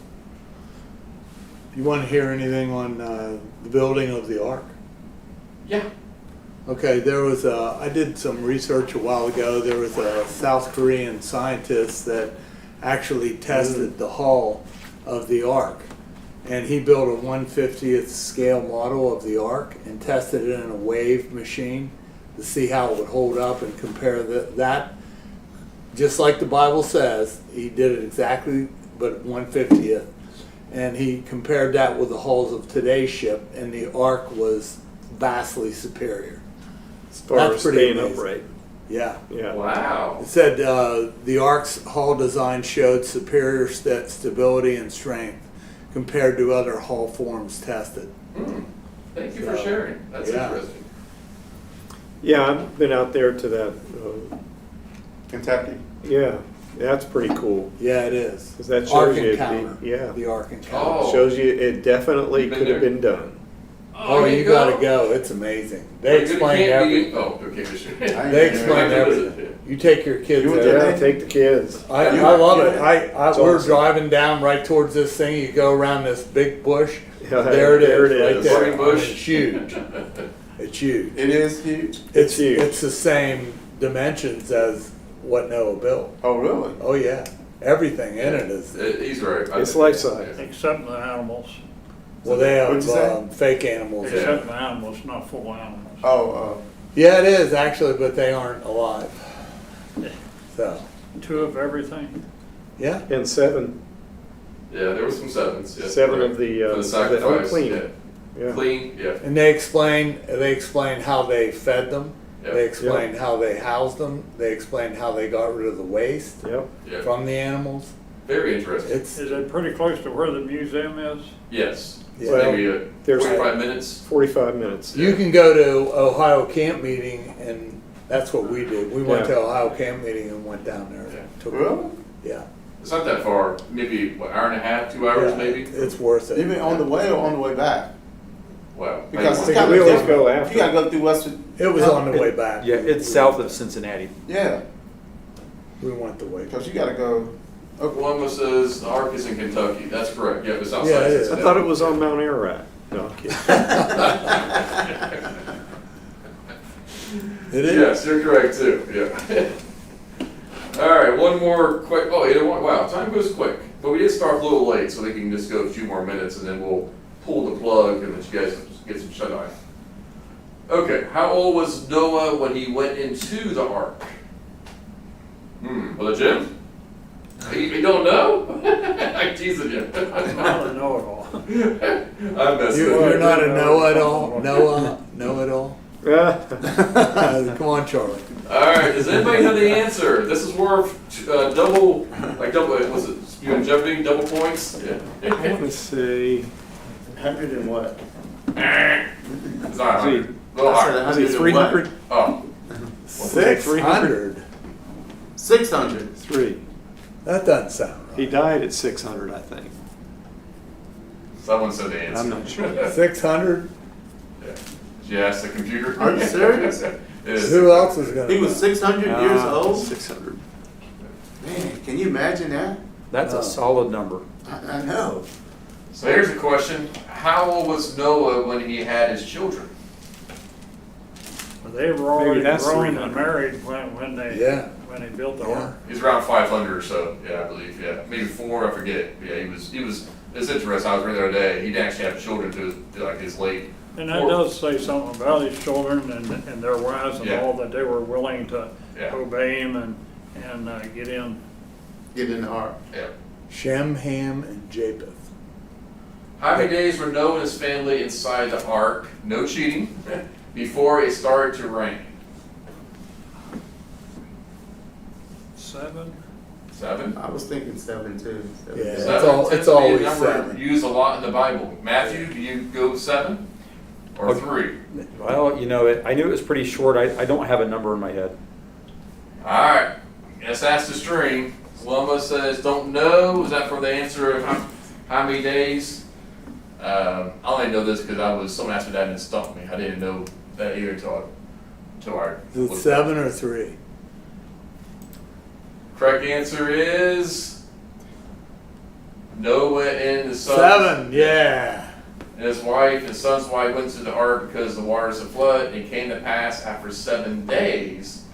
You want to hear anything on the building of the ark? Yeah. Okay, there was I did some research a while ago. There was a South Korean scientist that actually tested the hull of the ark. And he built a 1/50th scale model of the ark and tested it in a wave machine to see how it would hold up and compare that. Just like the Bible says, he did it exactly, but 1/50th. And he compared that with the hulls of today's ship, and the ark was vastly superior. As far That's as pretty staying amazing. upright. Yeah. Yeah. Wow. It said the ark's hull design showed superior stability and strength compared to other hull forms tested. Thank you for sharing. That's Yeah. interesting. Yeah, I've been out there to that. Kentucky. Yeah, that's pretty cool. Yeah, it is. 'Cause that Ark shows you Encounter. yeah. The Ark Encounter. Oh. Shows you it definitely You've been could have there? been done. Oh, you gotta go. It's amazing. They explain everything. Oh, okay, sure. They explain everything. You take your kids You went there. Yeah, take the kids. I love it. It's We're awesome. driving down right towards this thing. You go around this big bush. Yeah, There it is. there it Right is. there. Burning bush. It's huge. It's huge. It is huge. It's huge. It's the same dimensions as what Noah built. Oh, really? Oh yeah. Everything in it is. He's right. It's life size. Except the animals. Well, they What'd you say? have fake animals. Yeah. Except the animals, not full animals. Oh, Yeah, it is actually, but they aren't alive. So, Two of everything. yeah. And seven Yeah, there were some sevens. Yes, Seven correct. of the, For the sacrifice. unclean. Yeah. Yeah. Clean. Yeah. And they explain how they fed them. Yeah. They explain how they housed them. They explain how they got rid of the waste Yep. Yeah. from the animals. Very interesting. It's Is it pretty close to where the museum is? Yes. Yeah. So maybe There's- 45 minutes. 45 minutes. you can go to Ohio camp meeting, and that's what we did. We went Yeah. to Ohio camp meeting and went down there. Yeah. Took- really? Yeah. It's not that far. Maybe what, hour and a half, 2 hours, Yeah, maybe. It's worth it. Even on the way or on the way back? Wow. Because Thank it's you. kind We of always different. go after. You gotta go through West. It was on the way back. Yeah, it's south of Cincinnati. Yeah, We went the way back. because you gotta go. Oklahoma says the Ark is in Kentucky. That's correct. Yeah, it's outside Yeah, it is. I Cincinnati. thought it was on Mount Ararat. No, I'm kidding. It is. Yes, you're correct too. Yeah. All right, one more quick. Oh, either one. Wow, time goes quick. But we did start a little late, so we can just go a few more minutes and then we'll pull the plug and let you guys get some shut eye. Okay, how old was Noah when he went into the ark? Well, Jim? You don't know? I'm teasing you. I'm not a know-it-all. I'm messing with You're you. not a know-it-all? Know-it-all? Come on, Charlie. Alright, does anybody know the answer? This is worth double, was it, you and Jeopardy, double points? I want to say, 100 and what? It's not 100. A little I said higher. 100 and 300? what? Oh, 600? 600. 3. That doesn't sound He right. died at 600, I think. someone said the answer. I'm not sure. 600? Yeah. Did you ask the computer? Are you serious? It is. Who else is gonna? He was 600 years old? 600. Man, can you imagine that? That's a solid number. I know. So here's a question. How old was Noah when he had his children? But they were already that's grown and 300. married when they built the Yeah. ark. He's around 500 or so, yeah, I believe, yeah. Maybe 4, I forget. Yeah, it's interesting, I was reading the other day, he didn't actually have children to like his late. And that does say something about his children and their wives and Yeah. all, that they were willing to Yeah. obey him and get in. Get in the ark. Yeah. Shem, Ham, and Japheth. How many days were Noah and his family inside the ark, no cheating, before it started to rain? 7? 7? I was thinking 7 too. Yeah. Seven It's tends to be a always number 7. used a lot in the Bible. Matthew, do you go 7 or 3? Well, you know, I knew it was pretty short. I don't have a number in my head. All right, let's ask the string. Luma says, don't know. Is that for the answer of how many days? I only know this because someone asked me that and it stumped me. I didn't know that either until I Is it 7 or 3? Correct answer is Noah and his sons. 7, yeah. And his wife, his son's wife, went to the ark because the waters of flood. And it came to pass after 7 days,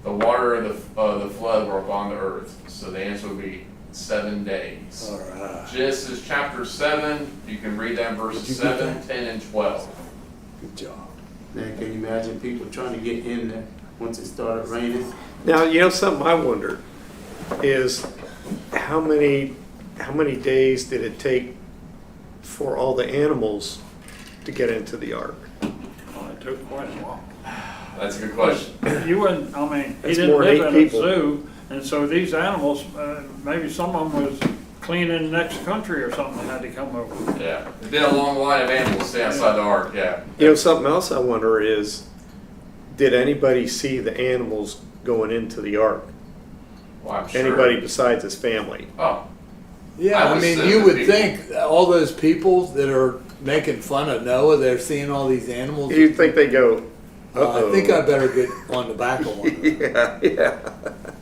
the water of the flood were upon the earth. So the answer would be 7 days. All right. Genesis chapter 7, you can read that in verses Did you get 7, that? 10, and 12. Good job. Man, can you imagine people trying to get in there once it started raining? Now, you know, something I wondered is how many days did it take for all the animals to get into the ark? Well, it took quite a while. That's a good question. You wouldn't, I mean, he That's didn't more than live 8 in a people. zoo, and so these animals, maybe some of them was cleaning the next country or something and had to come over. Yeah. There's been a long line of animals stay outside the ark, yeah. You know, something else I wonder is, did anybody see the animals going into the ark? Well, I'm sure. Anybody besides his family? Oh, Yeah, I I would mean, assume you that would people- think all those people that are making fun of Noah, they're seeing all these animals. You'd think they go, uh-oh. I think I better get on the back of one. Yeah.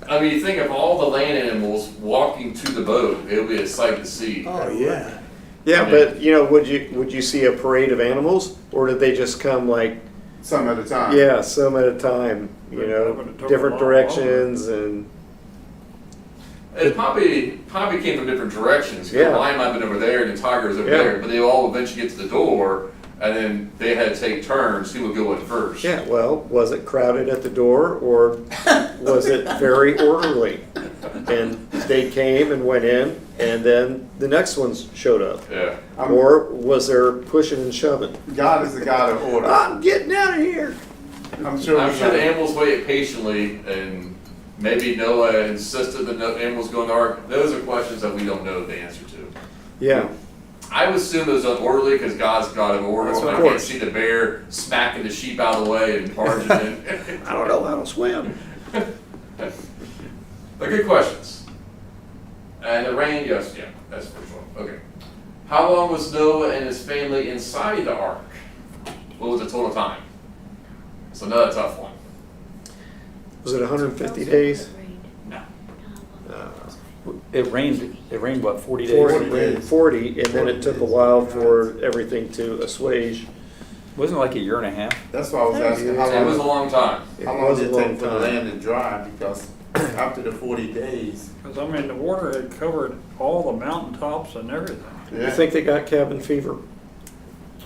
I mean, you think of all the land animals walking to the boat, it would be a sight to see. Oh, yeah. Yeah, but you know, would you see a parade of animals, or did they just come like, Some at a time. yeah, some at a time, you That know, would've took a different lot directions and It probably came from different directions. Yeah. The lion might have been over there and the tiger was over Yeah. there, but they all eventually get to the door, and then they had to take turns. Who would go in first? yeah. Well, was it crowded at the door, or was it very orderly? And they came and went in, and then the next ones showed up, Yeah. or was there pushing and shoving? God is the God of order. I'm getting out of here. I'm sure. I'm sure the animals waited patiently, and maybe Noah insisted that no animals go in the ark. Those are questions that we don't know the answer to. Yeah. I would assume it was unorderly because God's God of order. Of I can't course. see the bear smacking the sheep out of the way and barging in. I don't know how to swim. But good questions. And the rain, yes, yeah, that's for sure. Okay. How long was Noah and his family inside the ark? What was the total time? It's another tough one. Was it 150 days? No. It rained what, 40 days? 40, and then it took a while for everything to assuage. Wasn't it like a year and a half? That's why I was asking It was a how long time. It long was did a it long take for the time. land to dry? Because after the 40 days. Because, I mean, the water had covered all the mountaintops and everything. You think they got cabin fever?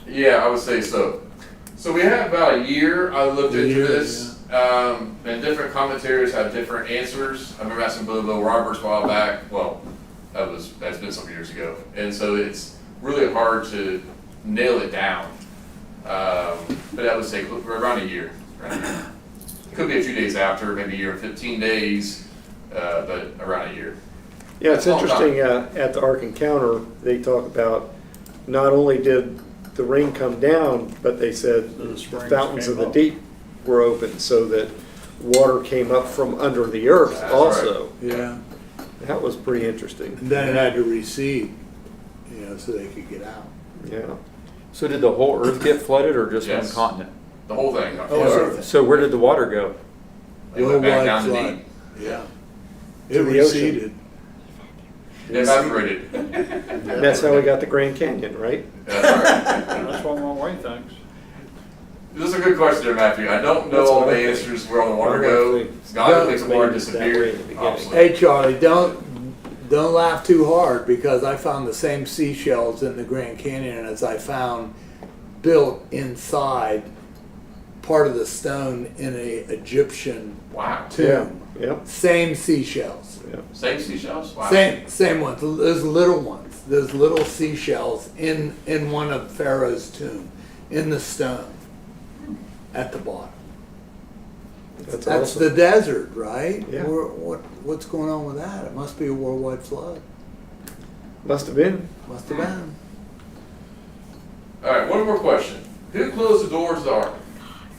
Yeah, I would say so. So we have about a year. I looked into this, and different commentators have different answers. I remember asking Bill Roberts a while back. Well, that's been some years ago, and so it's really hard to nail it down. But I would say around a year. Could be a few days after, maybe a year and 15 days, but around a year. Yeah, it's That's a long interesting, at the Ark Encounter, they talk about not only did the rain come down, but they said The the springs fountains of came the up. deep were open so that water came up from under the earth That's also. Yeah. That was pretty interesting. And then it had to recede, so they could get out. Yeah. So did the whole earth get flooded or just one Yes. continent? The whole thing. Oh, So where did the water go? They went back down to Worldwide deep. Yeah. To It the ocean. receded. It evaporated. And that's how we got the Grand Canyon, right? That's right. That's what my wife thinks. This is a good question there, Matthew. I don't know That's all what the I think. answers where all the water My wife go. thinks God makes the water maybe it's that way disappear. in the beginning. Obviously. Hey Charlie, don't laugh too hard, because I found the same seashells in the Grand Canyon as I found built inside part of the stone in a Egyptian Wow. tomb. Yeah. Same seashells. Same seashells? Wow. Same ones. Those little ones. Those little seashells in one of Pharaoh's tomb, in the stone, at the bottom. That's That's awesome. the desert, right? Yeah. What's going on with that? It must be a worldwide flood. Must have been. Must have been. All right, one more question. Who closed the doors to the ark?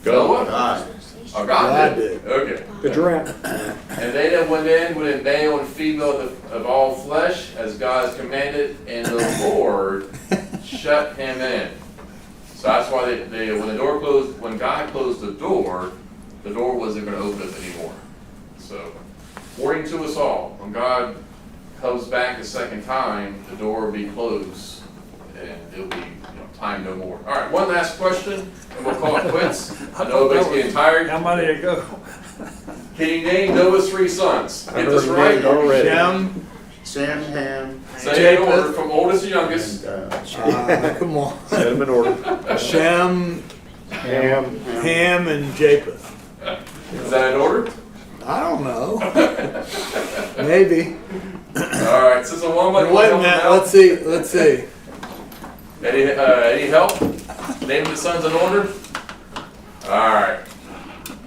Noah? God. Oh, God God did. did. Okay. The giraffe. And they that went in with a male and female of all flesh, as God has commanded, and the Lord shut him in. So that's why when the door closed, when God closed the door wasn't going to open up anymore. So, warning to us all, when God comes back a second time, the door will be closed, and it'll be time no more. All right, one last question, and we'll call it quits. I know everybody's getting tired. How many ago? Can you name Noah's 3 sons? Get this I've right. named already. Shem, Sam, Ham, Say it in order Japheth. from oldest to youngest. and come on. Set them in order. Shem, Ham. Ham, and Japheth. Is that in order? I don't know. Maybe. All right. Since I'm one by Wait a minute. Let's see. Any help? Name the sons in order. All right.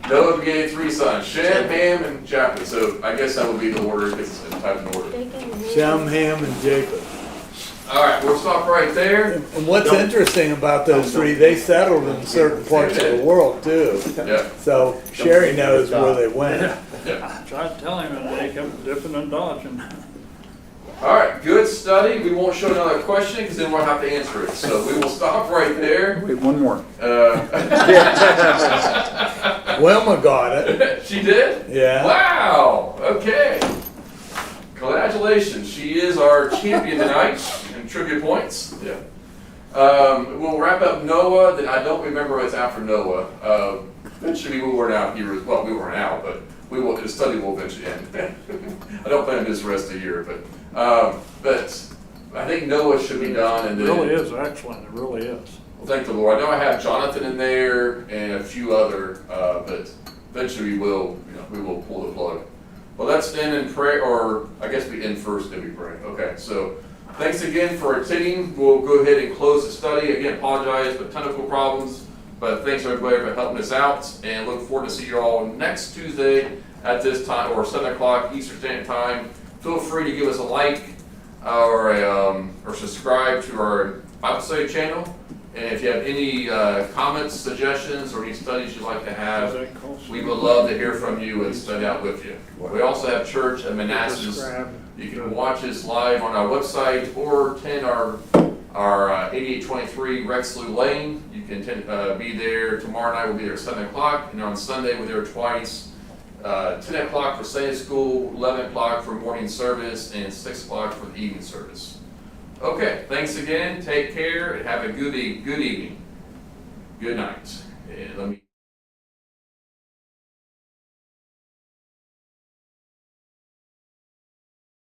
Noah began 3 sons: Shem, Ham, and Japheth. So I guess that would be the order. It's in type of order. Shem, Ham, and Japheth. All right. We'll stop right there. And what's interesting about those 3, they settled in certain parts of the world too. Yeah. So Sherry knows where they went. Yeah. I tried to tell him and they kept dipping and dodging. All right. Good study. We won't show another question because then we'll have to answer it. So we will stop right there. Wait, one more. Wilma got it. She did? Yeah. Wow. Okay. Congratulations. She is our champion tonight in trivia points. Yeah. We'll wrap up Noah. Then I don't remember what's after Noah. Eventually we weren't out here. Well, we weren't out, but we will. The study will eventually end. I don't plan to do this the rest of the year, but I think Noah should be done. And It then, really is excellent, it really is. well, thank the Lord. I know I have Jonathan in there and a few other, but eventually we will pull the plug. Well, let's end in prayer, or I guess we end first, then we pray. Okay, so thanks again for attending. We'll go ahead and close the study. Again, apologize for technical problems, but thanks everybody for helping us out, and look forward to see you all next Tuesday at this time, or 7 o'clock Eastern Standard Time. Feel free to give us a like or subscribe to our Bible study channel. And if you have any comments, suggestions, or any studies you'd like to have, we would love to hear from you and study out with you. We also have church at Manassas. You can watch us live on our website or attend our 8823 Rexley Lane. You can be there tomorrow night. We'll be there at 7 o'clock, and on Sunday we're there twice. 10 o'clock for Sunday school, 11 o'clock for morning service, and 6 o'clock for the evening service. Okay, thanks again. Take care and have a good evening. Good night. And let me